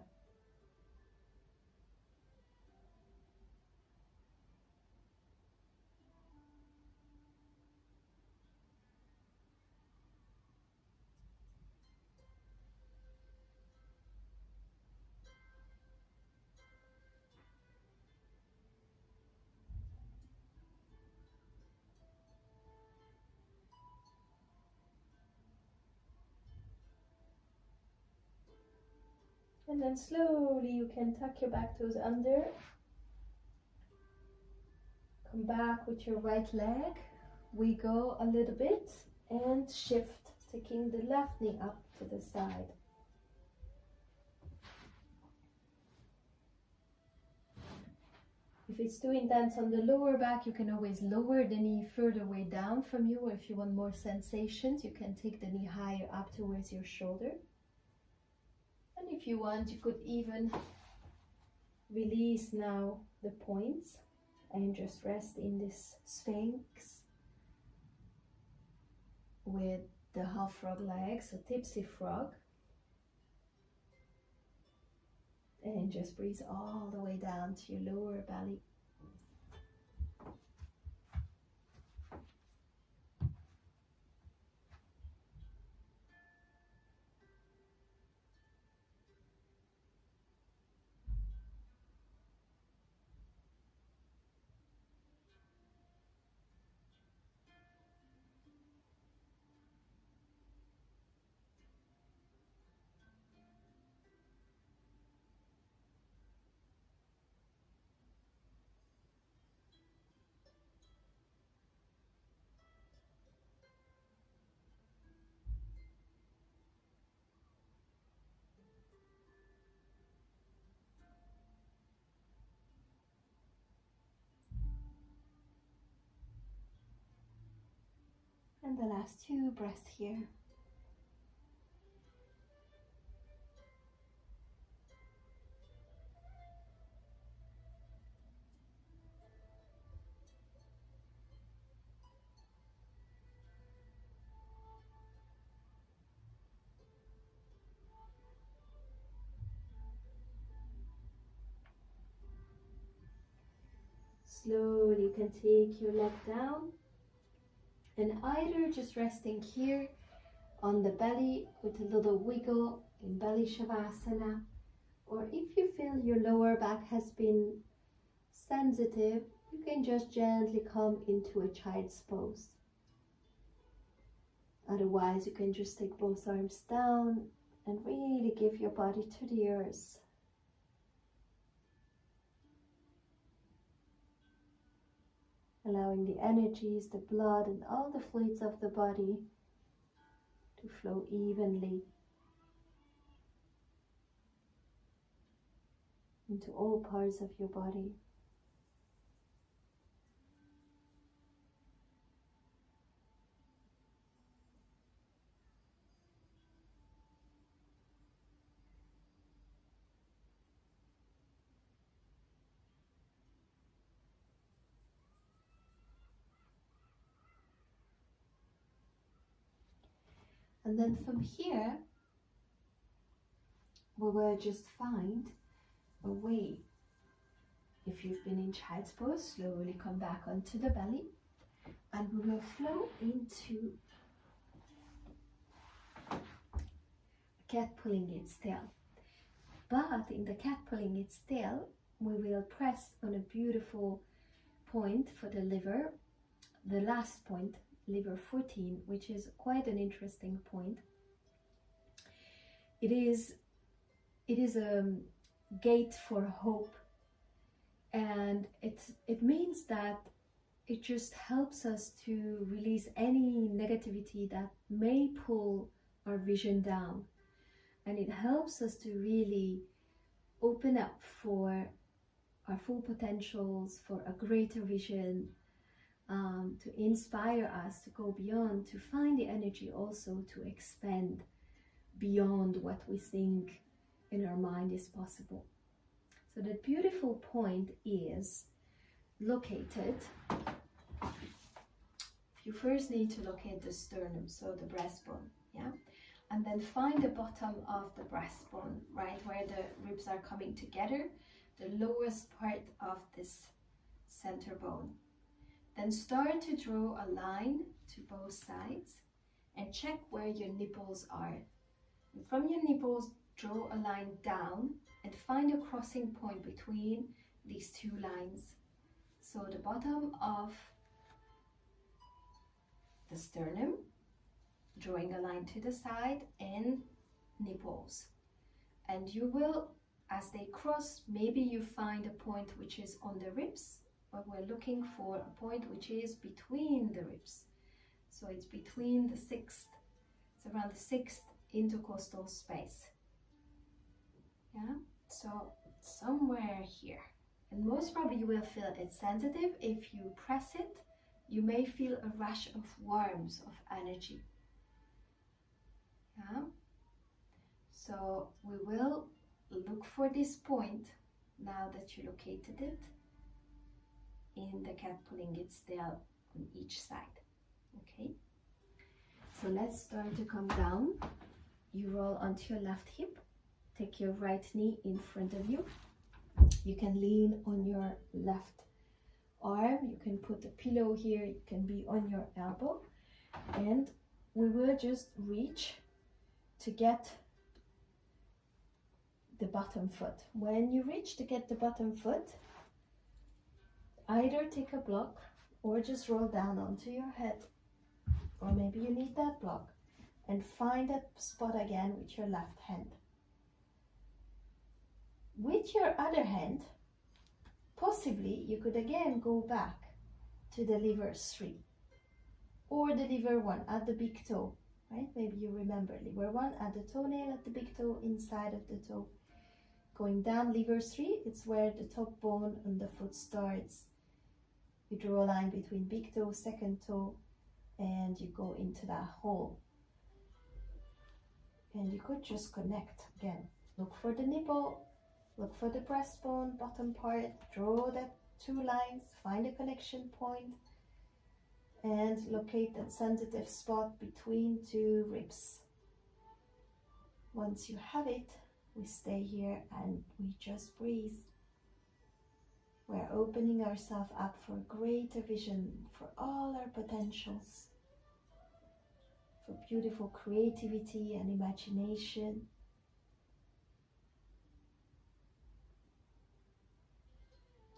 And then slowly you can tuck your back toes under. Come back with your right leg. We go a little bit and shift, taking the left knee up to the side. If it's too intense on the lower back, you can always lower the knee further way down from you, or if you want more sensations, you can take the knee higher up towards your shoulder. And if you want, you could even release now the points and just rest in this Sphinx with the half frog legs, so tipsy frog. And just breathe all the way down to your lower belly. And the last 2 breaths here. Slowly you can take your leg down and either just resting here on the belly with a little wiggle in belly shavasana, or if you feel your lower back has been sensitive, you can just gently come into a child's pose. Otherwise, you can just take both arms down and really give your body to the earth. Allowing the energies, the blood and all the fluids of the body to flow evenly into all parts of your body. And then from here, we will just find a way. If you've been in child's pose, slowly come back onto the belly, and we will flow into cat pulling its tail. But in the cat pulling its tail, we will press on a beautiful point for the liver, the last point, liver 14, which is quite an interesting point. It is a gate for hope, and it means that it just helps us to release any negativity that may pull our vision down. And it helps us to really open up for our full potentials, for a greater vision, to inspire us to go beyond, to find the energy also to expand beyond what we think in our mind is possible. So that beautiful point is located. You first need to locate the sternum, so the breastbone, yeah? And then find the bottom of the breastbone, right where the ribs are coming together, the lowest part of this center bone. Then start to draw a line to both sides and check where your nipples are. And from your nipples, draw a line down and find a crossing point between these two lines. So the bottom of the sternum, drawing a line to the side, and nipples. And you will, as they cross, maybe you find a point which is on the ribs, but we're looking for a point which is between the ribs. So it's between the sixth, it's around the sixth intercostal space. Yeah, so somewhere here. And most probably you will feel it's sensitive. If you press it, you may feel a rush of warmth, of energy. Yeah. So we will look for this point now that you located it in the cat pulling its tail on each side. Okay. So let's start to come down. You roll onto your left hip. Take your right knee in front of you. You can lean on your left arm. You can put a pillow here. You can be on your elbow. And we will just reach to get the bottom foot. When you reach to get the bottom foot, either take a block or just roll down onto your head. Or maybe you need that block. And find that spot again with your left hand. With your other hand, possibly you could again go back to the liver 3 or the liver 1 at the big toe, right? Maybe you remember liver 1 at the toenail, at the big toe, inside of the toe. Going down liver 3, it's where the top bone on the foot starts. You draw a line between big toe, second toe, and you go into that hole. And you could just connect again. Look for the nipple. Look for the breastbone, bottom part, draw that 2 lines, find a connection point, and locate that sensitive spot between 2 ribs. Once you have it, we stay here and we just breathe. We're opening ourselves up for greater vision, for all our potentials, for beautiful creativity and imagination.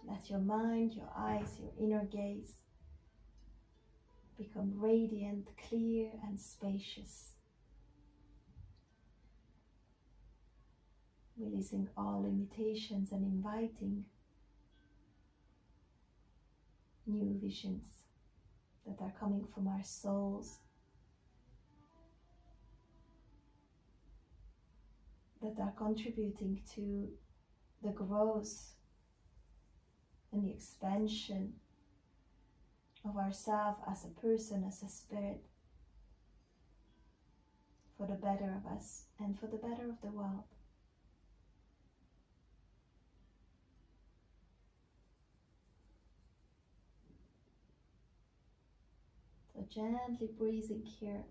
Let your mind, your eyes, your inner gaze become radiant, clear, and spacious. Releasing all limitations and inviting new visions that are coming from our souls, that are contributing to the growth and the expansion of ourselves as a person, as a spirit, for the better of us and for the better of the world. So gently breathing here.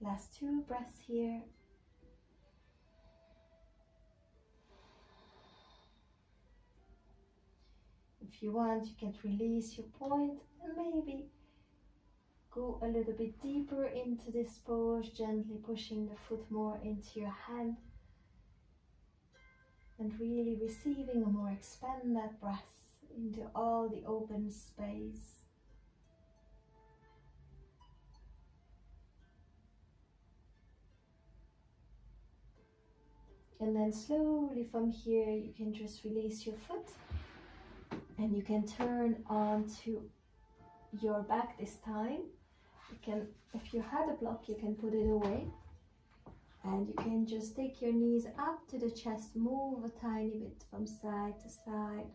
Last 2 breaths here. If you want, you can release your point and maybe go a little bit deeper into this pose, gently pushing the foot more into your hand and really receiving a more expanded breath into all the open space. And then slowly from here, you can just release your foot and you can turn onto your back this time. You can, if you had a block, you can put it away. And you can just take your knees up to the chest, move a tiny bit from side to side.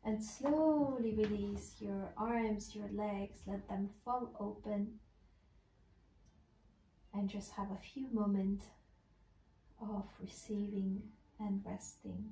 And slowly release your arms, your legs, let them fall open. And just have a few moments of receiving and resting.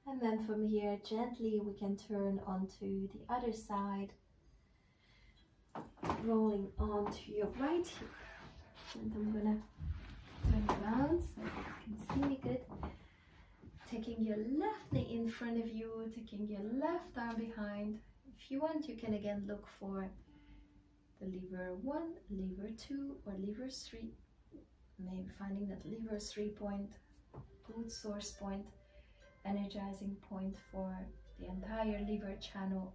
And then from here, gently we can turn onto the other side, rolling onto your right hip. And I'm gonna turn around so you can see me good. Taking your left knee in front of you, taking your left arm behind. If you want, you can again look for the lever 1, lever 2, or lever 3. Maybe finding that lever 3 point, good source point, energizing point for the entire lever channel.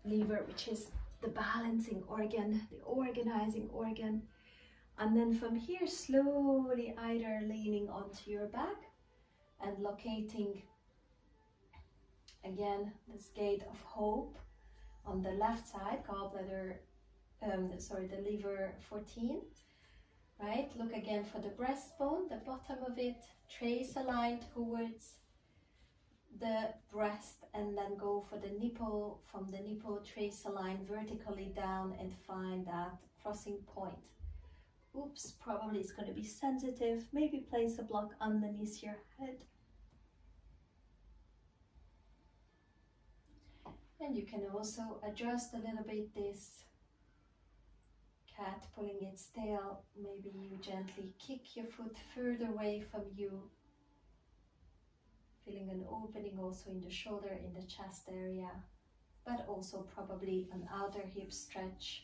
Lever, which is the balancing organ, the organizing organ. And then from here, slowly either leaning onto your back and locating again this gate of hope on the left side, gallbladder, the lever 14, right? Look again for the breastbone, the bottom of it, trace a line towards the breast, and then go for the nipple. From the nipple, trace a line vertically down and find that crossing point. Oops, probably it's going to be sensitive. Maybe place a block underneath your head. And you can also adjust a little bit this cat pulling its tail. Maybe you gently kick your foot further away from you. Feeling an opening also in the shoulder, in the chest area, but also probably an outer hip stretch.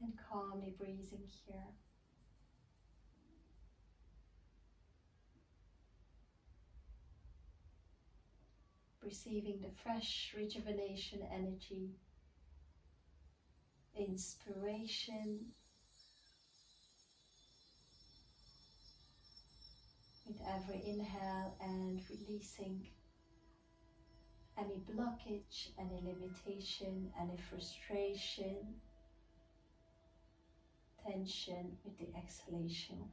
And calmly breathing here. Receiving the fresh rejuvenation energy, inspiration, with every inhale, and releasing any blockage, any limitation, any frustration, tension with the exhalation.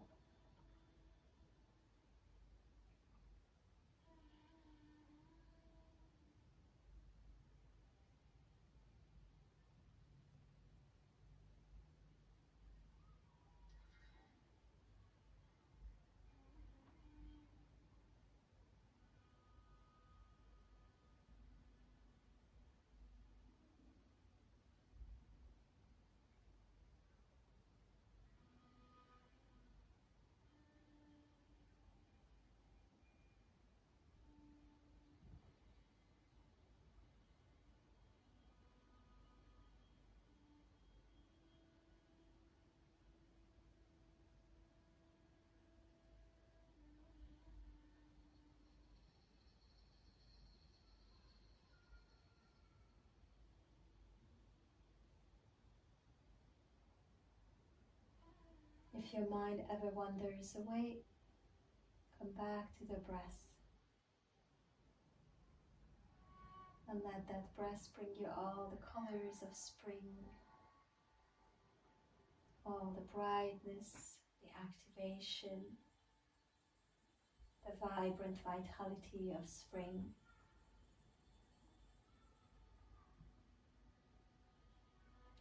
your mind ever wanders away, come back to the breath. And let that breath bring you all the colors of spring, all the brightness, the activation, the vibrant vitality of spring.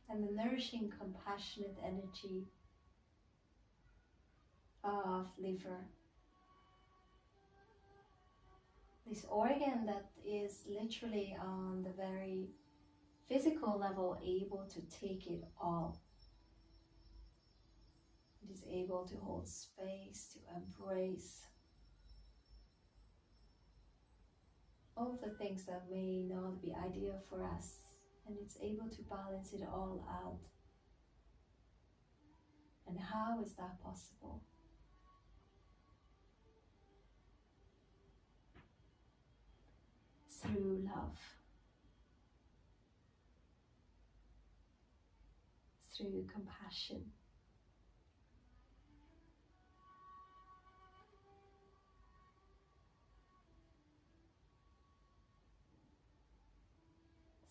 And the nourishing, compassionate energy of liver. This organ that is literally on the very physical level able to take it all. It is able to hold space, to embrace all the things that may not be ideal for us, and it's able to balance it all out. And how is that possible? Through love, through compassion,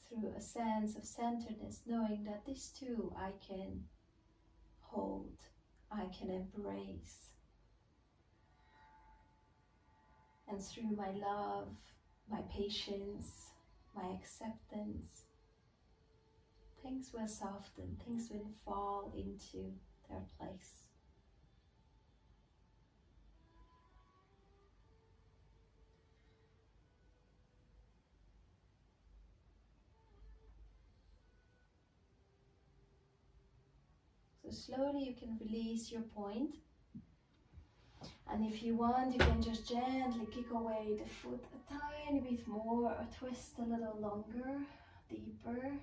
through a sense of centeredness, knowing that this too I can hold, I can embrace. And through my love, my patience, my acceptance, things will soften, things will fall into their place. So slowly you can release your point. And if you want, you can just gently kick away the foot a tiny bit more, or twist a little longer, deeper,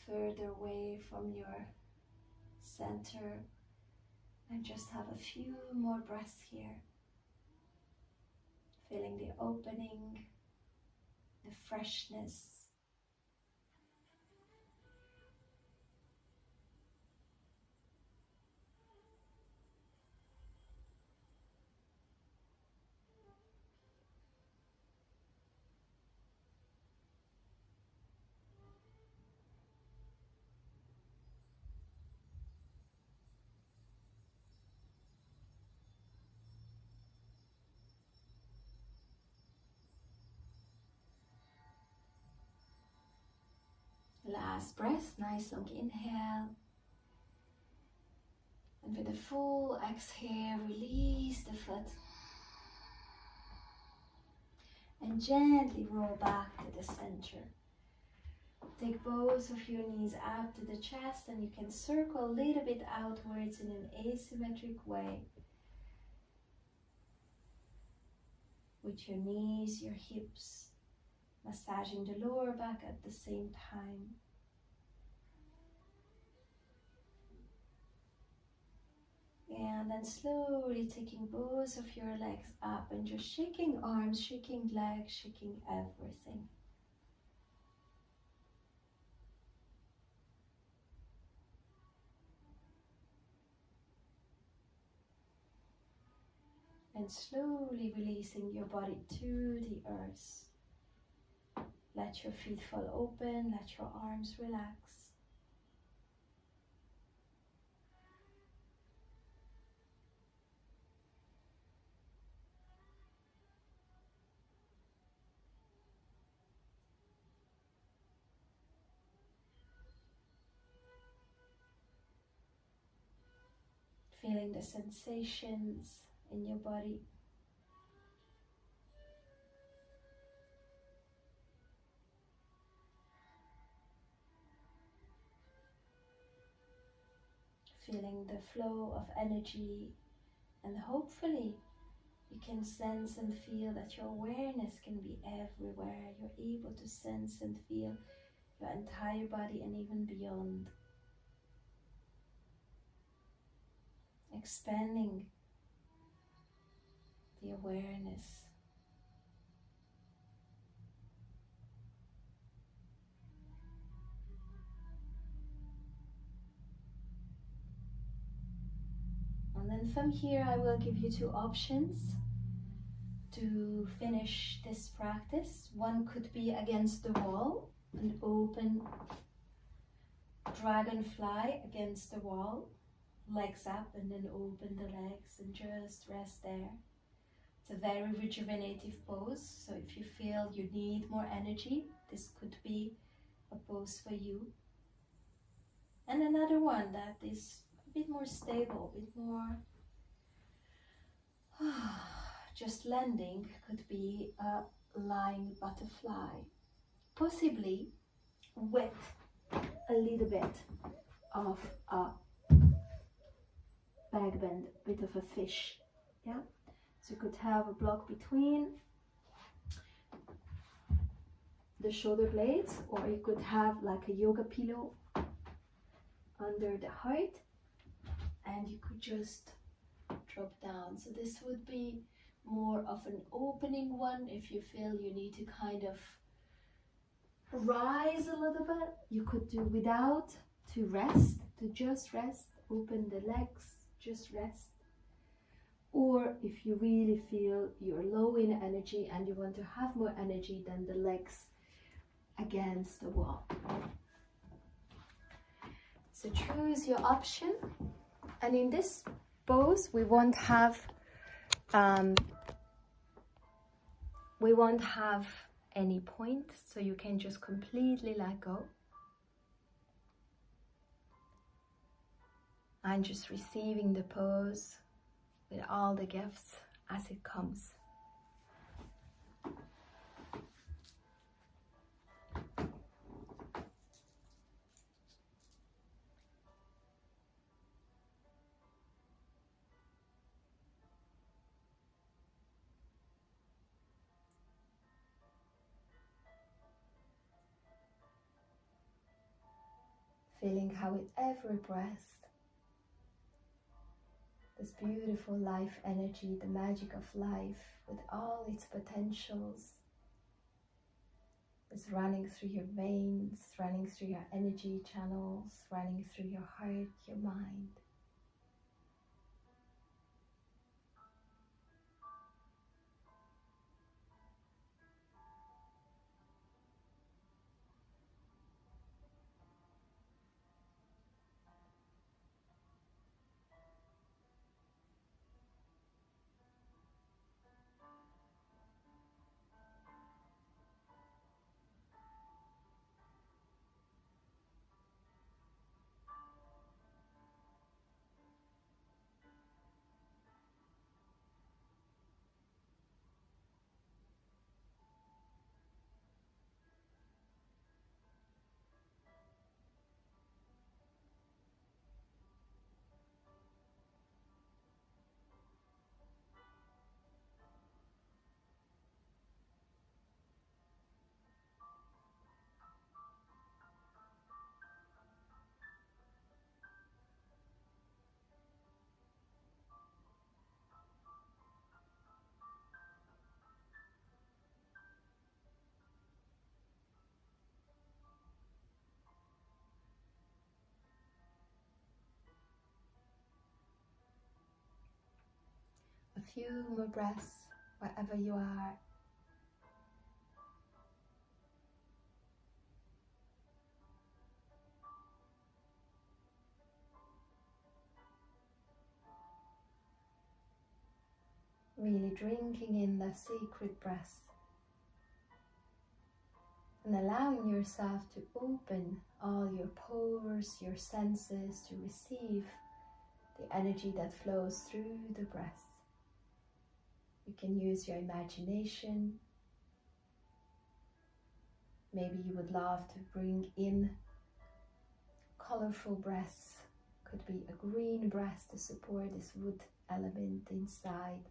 further away from your center, and just have a few more breaths here. Feeling the opening, the freshness. Last breath, nice long inhale. And with a full exhale, release the foot. And gently roll back to the center. Take both of your knees out to the chest, and you can circle a little bit outwards in an asymmetric way. With your knees, your hips, massaging the lower back at the same time. And then slowly taking both of your legs up and just shaking arms, shaking legs, shaking everything. And slowly releasing your body to the earth. Let your feet fall open, let your arms relax. Feeling the sensations in your body. Feeling the flow of energy, and hopefully you can sense and feel that your awareness can be everywhere. You're able to sense and feel your entire body and even beyond. Expanding the awareness. And from here, I will give you two options to finish this practice. One could be against the wall, an open dragonfly against the wall, legs up, and then open the legs and just rest there. It's a very rejuvenative pose, so if you feel you need more energy, this could be a pose for you. And another one that is a bit more stable, a bit more just landing, could be a lying butterfly, possibly with a little bit of a back bend, bit of a fish. Yeah, so you could have a block between the shoulder blades, or you could have like a yoga pillow under the heart, and you could just drop down. So this would be more of an opening one. If you feel you need to kind of rise a little bit, you could do without, to rest, to just rest, open the legs, just rest. Or if you really feel you're low in energy and you want to have more energy, then the legs against the wall. So choose your option. And in this pose, we won't have any point, so you can just completely let go. I'm just receiving the pose with all the gifts as it comes. Feeling how with every breath, this beautiful life energy, the magic of life with all its potentials, is running through your veins, running through your energy channels, running through your heart, your mind. A few more breaths wherever you are. Really drinking in the sacred breath and allowing yourself to open all your pores, your senses, to receive the energy that flows through the breath. You can use your imagination. Maybe you would love to bring in colorful breaths. Could be a green breath to support this wood element inside.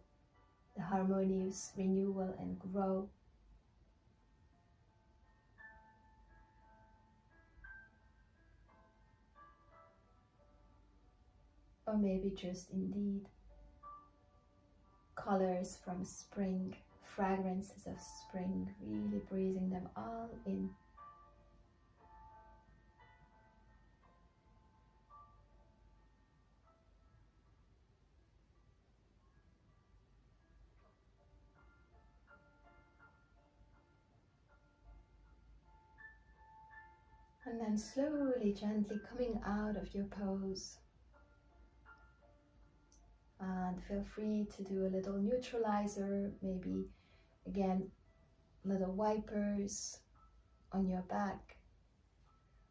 The harmonious renewal and grow. Or maybe just indeed colors from spring, fragrances of spring, really breathing them all in. And then slowly, gently coming out of your pose. And feel free to do a little neutralizer, maybe again, little wipers on your back,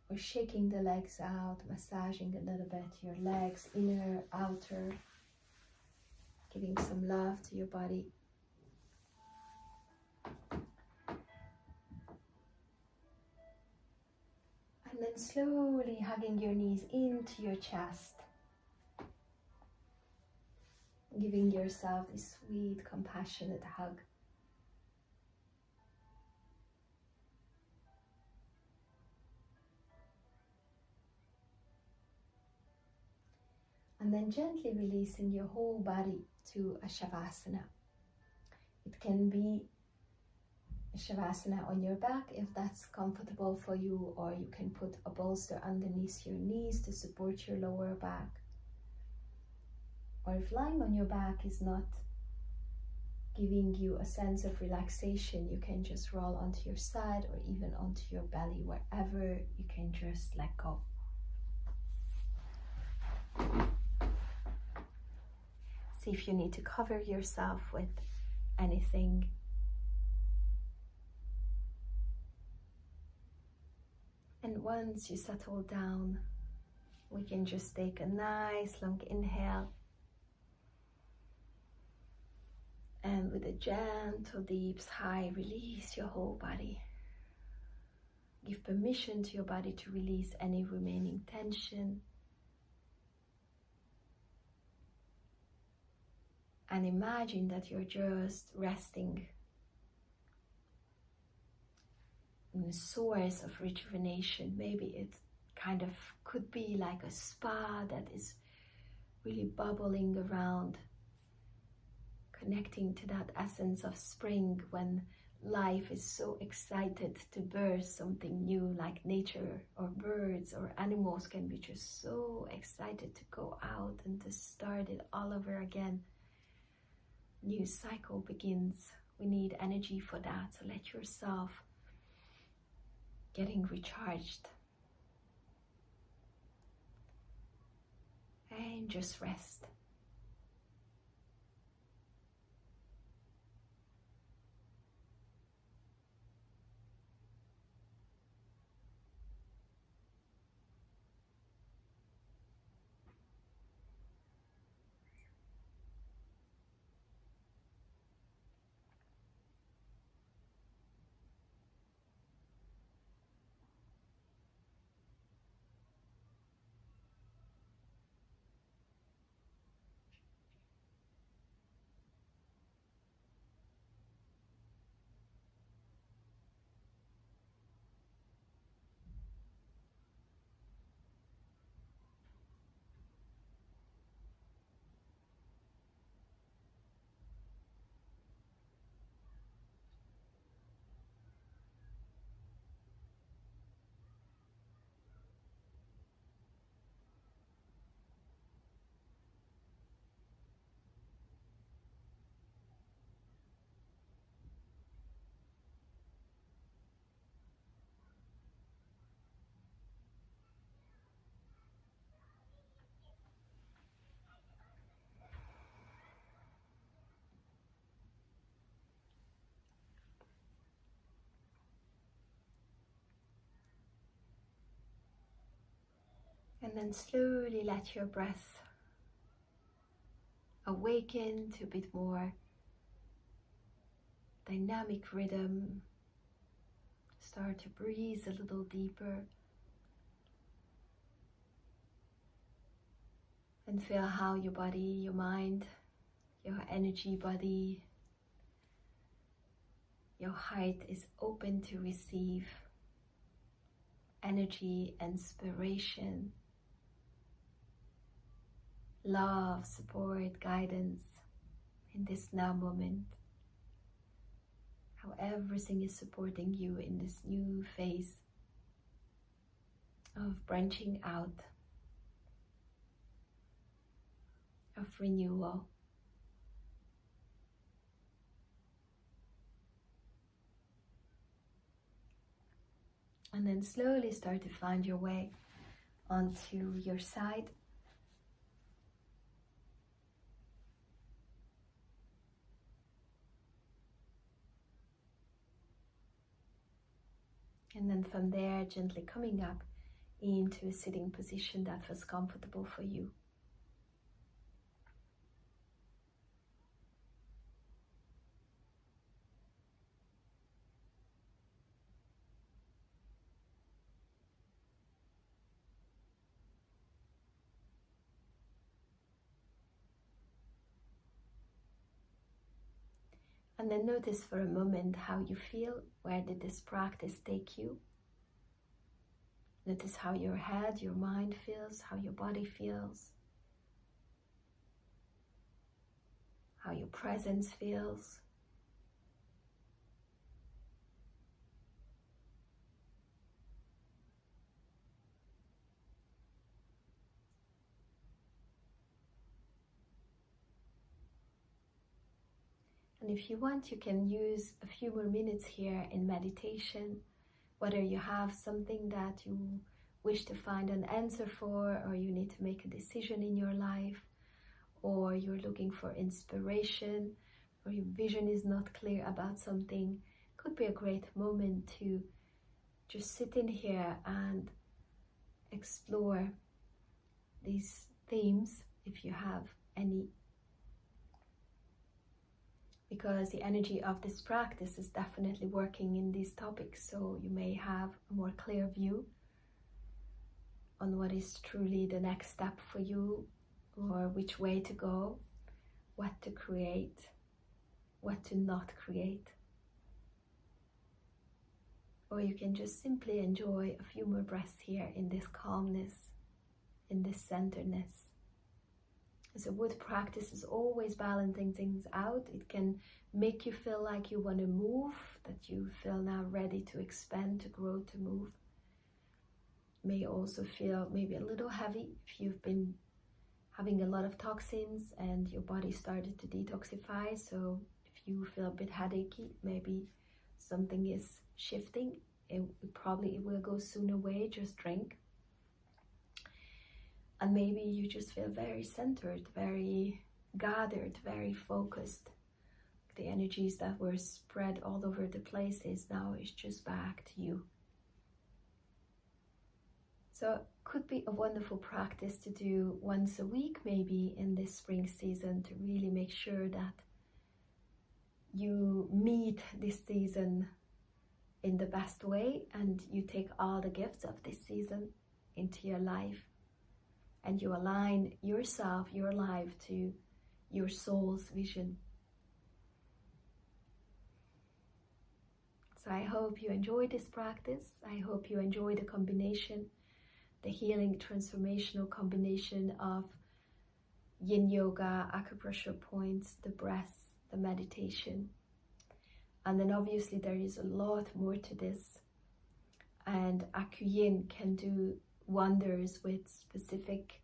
or shaking the legs out, massaging a little bit your legs, inner, outer, giving some love to your body. And then slowly hugging your knees into your chest, giving yourself this sweet, compassionate hug. And then gently releasing your whole body to a Shavasana. It can be a Shavasana on your back if that's comfortable for you, or you can put a bolster underneath your knees to support your lower back. Or if lying on your back is not giving you a sense of relaxation, you can just roll onto your side or even onto your belly, wherever you can just let go. See if you need to cover yourself with anything. And once you settle down, we can just take a nice long inhale. And with a gentle deep sigh, release your whole body. Give permission to your body to release any remaining tension. And imagine that you're just resting in a source of rejuvenation. Maybe it kind of could be like a spa that is really bubbling around, connecting to that essence of spring when life is so excited to birth something new, like nature or birds or animals can be just so excited to go out and to start it all over again. New cycle begins. We need energy for that, so let yourself getting recharged and just rest. And then slowly let your breath awaken to a bit more dynamic rhythm. Start to breathe a little deeper. And feel how your body, your mind, your energy body, your heart is open to receive energy, inspiration, love, support, guidance in this now moment. How everything is supporting you in this new phase of branching out, of renewal. And then slowly start to find your way onto your side. And then from there, gently coming up into a sitting position that feels comfortable for you. And then notice for a moment how you feel. Where did this practice take you? Notice how your head, your mind feels, how your body feels, how your presence feels. And if you want, you can use a few more minutes here in meditation, whether you have something that you wish to find an answer for, or you need to make a decision in your life, or you're looking for inspiration, or your vision is not clear about something. Could be a great moment to just sit in here and explore these themes if you have any, because the energy of this practice is definitely working in these topics, so you may have a more clear view on what is truly the next step for you, or which way to go, what to create, what to not create. Or you can just simply enjoy a few more breaths here in this calmness, in this centeredness. So wood practice is always balancing things out. It can make you feel like you want to move, that you feel now ready to expand, to grow, to move. May also feel maybe a little heavy if you've been having a lot of toxins and your body started to detoxify. So if you feel a bit headachy, maybe something is shifting. It probably will go soon away. Just drink. And maybe you just feel very centered, very gathered, very focused. The energies that were spread all over the places now is just back to you. So it could be a wonderful practice to do once a week, maybe in this spring season, to really make sure that you meet this season in the best way and you take all the gifts of this season into your life. And you align yourself, your life, to your soul's vision. So I hope you enjoy this practice. I hope you enjoy the combination, the healing, transformational combination of Yin Yoga, acupressure points, the breath, the meditation. And then obviously there is a lot more to this. And Acu-Yin can do wonders with specific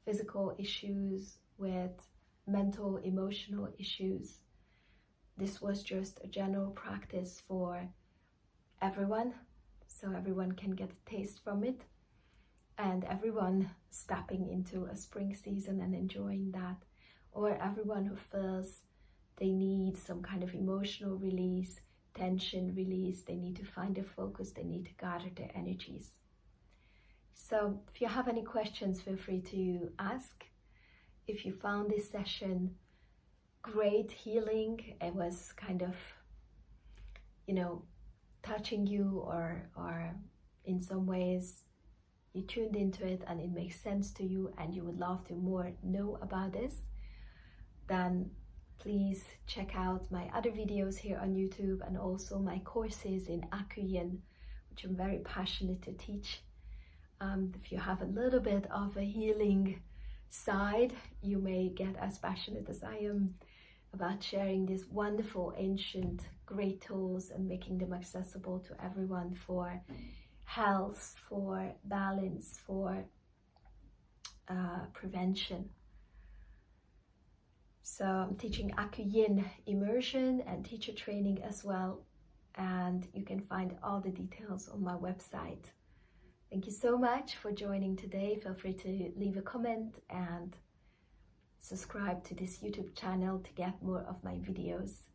physical issues, with mental, emotional issues. This was just a general practice for everyone, so everyone can get a taste from it, and everyone stepping into a spring season and enjoying that, or everyone who feels they need some kind of emotional release, tension release, they need to find their focus, they need to gather their energies. So if you have any questions, feel free to ask. If you found this session great, healing, it was kind of, touching you, or in some ways you tuned into it and it makes sense to you and you would love to more know about this, then please check out my other videos here on YouTube and also my courses in Acu-Yin, which I'm very passionate to teach. If you have a little bit of a healing side, you may get as passionate as I am about sharing these wonderful, ancient, great tools and making them accessible to everyone for health, for balance, for prevention. So I'm teaching Acu-Yin immersion and teacher training as well. and you can find all the details on my website. Thank you so much for joining today. Feel free to leave a comment and subscribe to this YouTube channel to get more of my videos.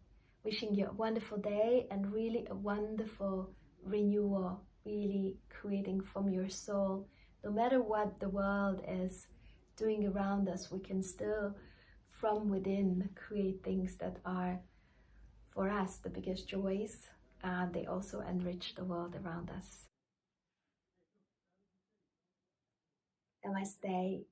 Wishing you a wonderful day and really a wonderful renewal, really creating from your soul. No matter what the world is doing around us, we can still from within create things that are for us the biggest joys, and they also enrich the world around us. Namaste.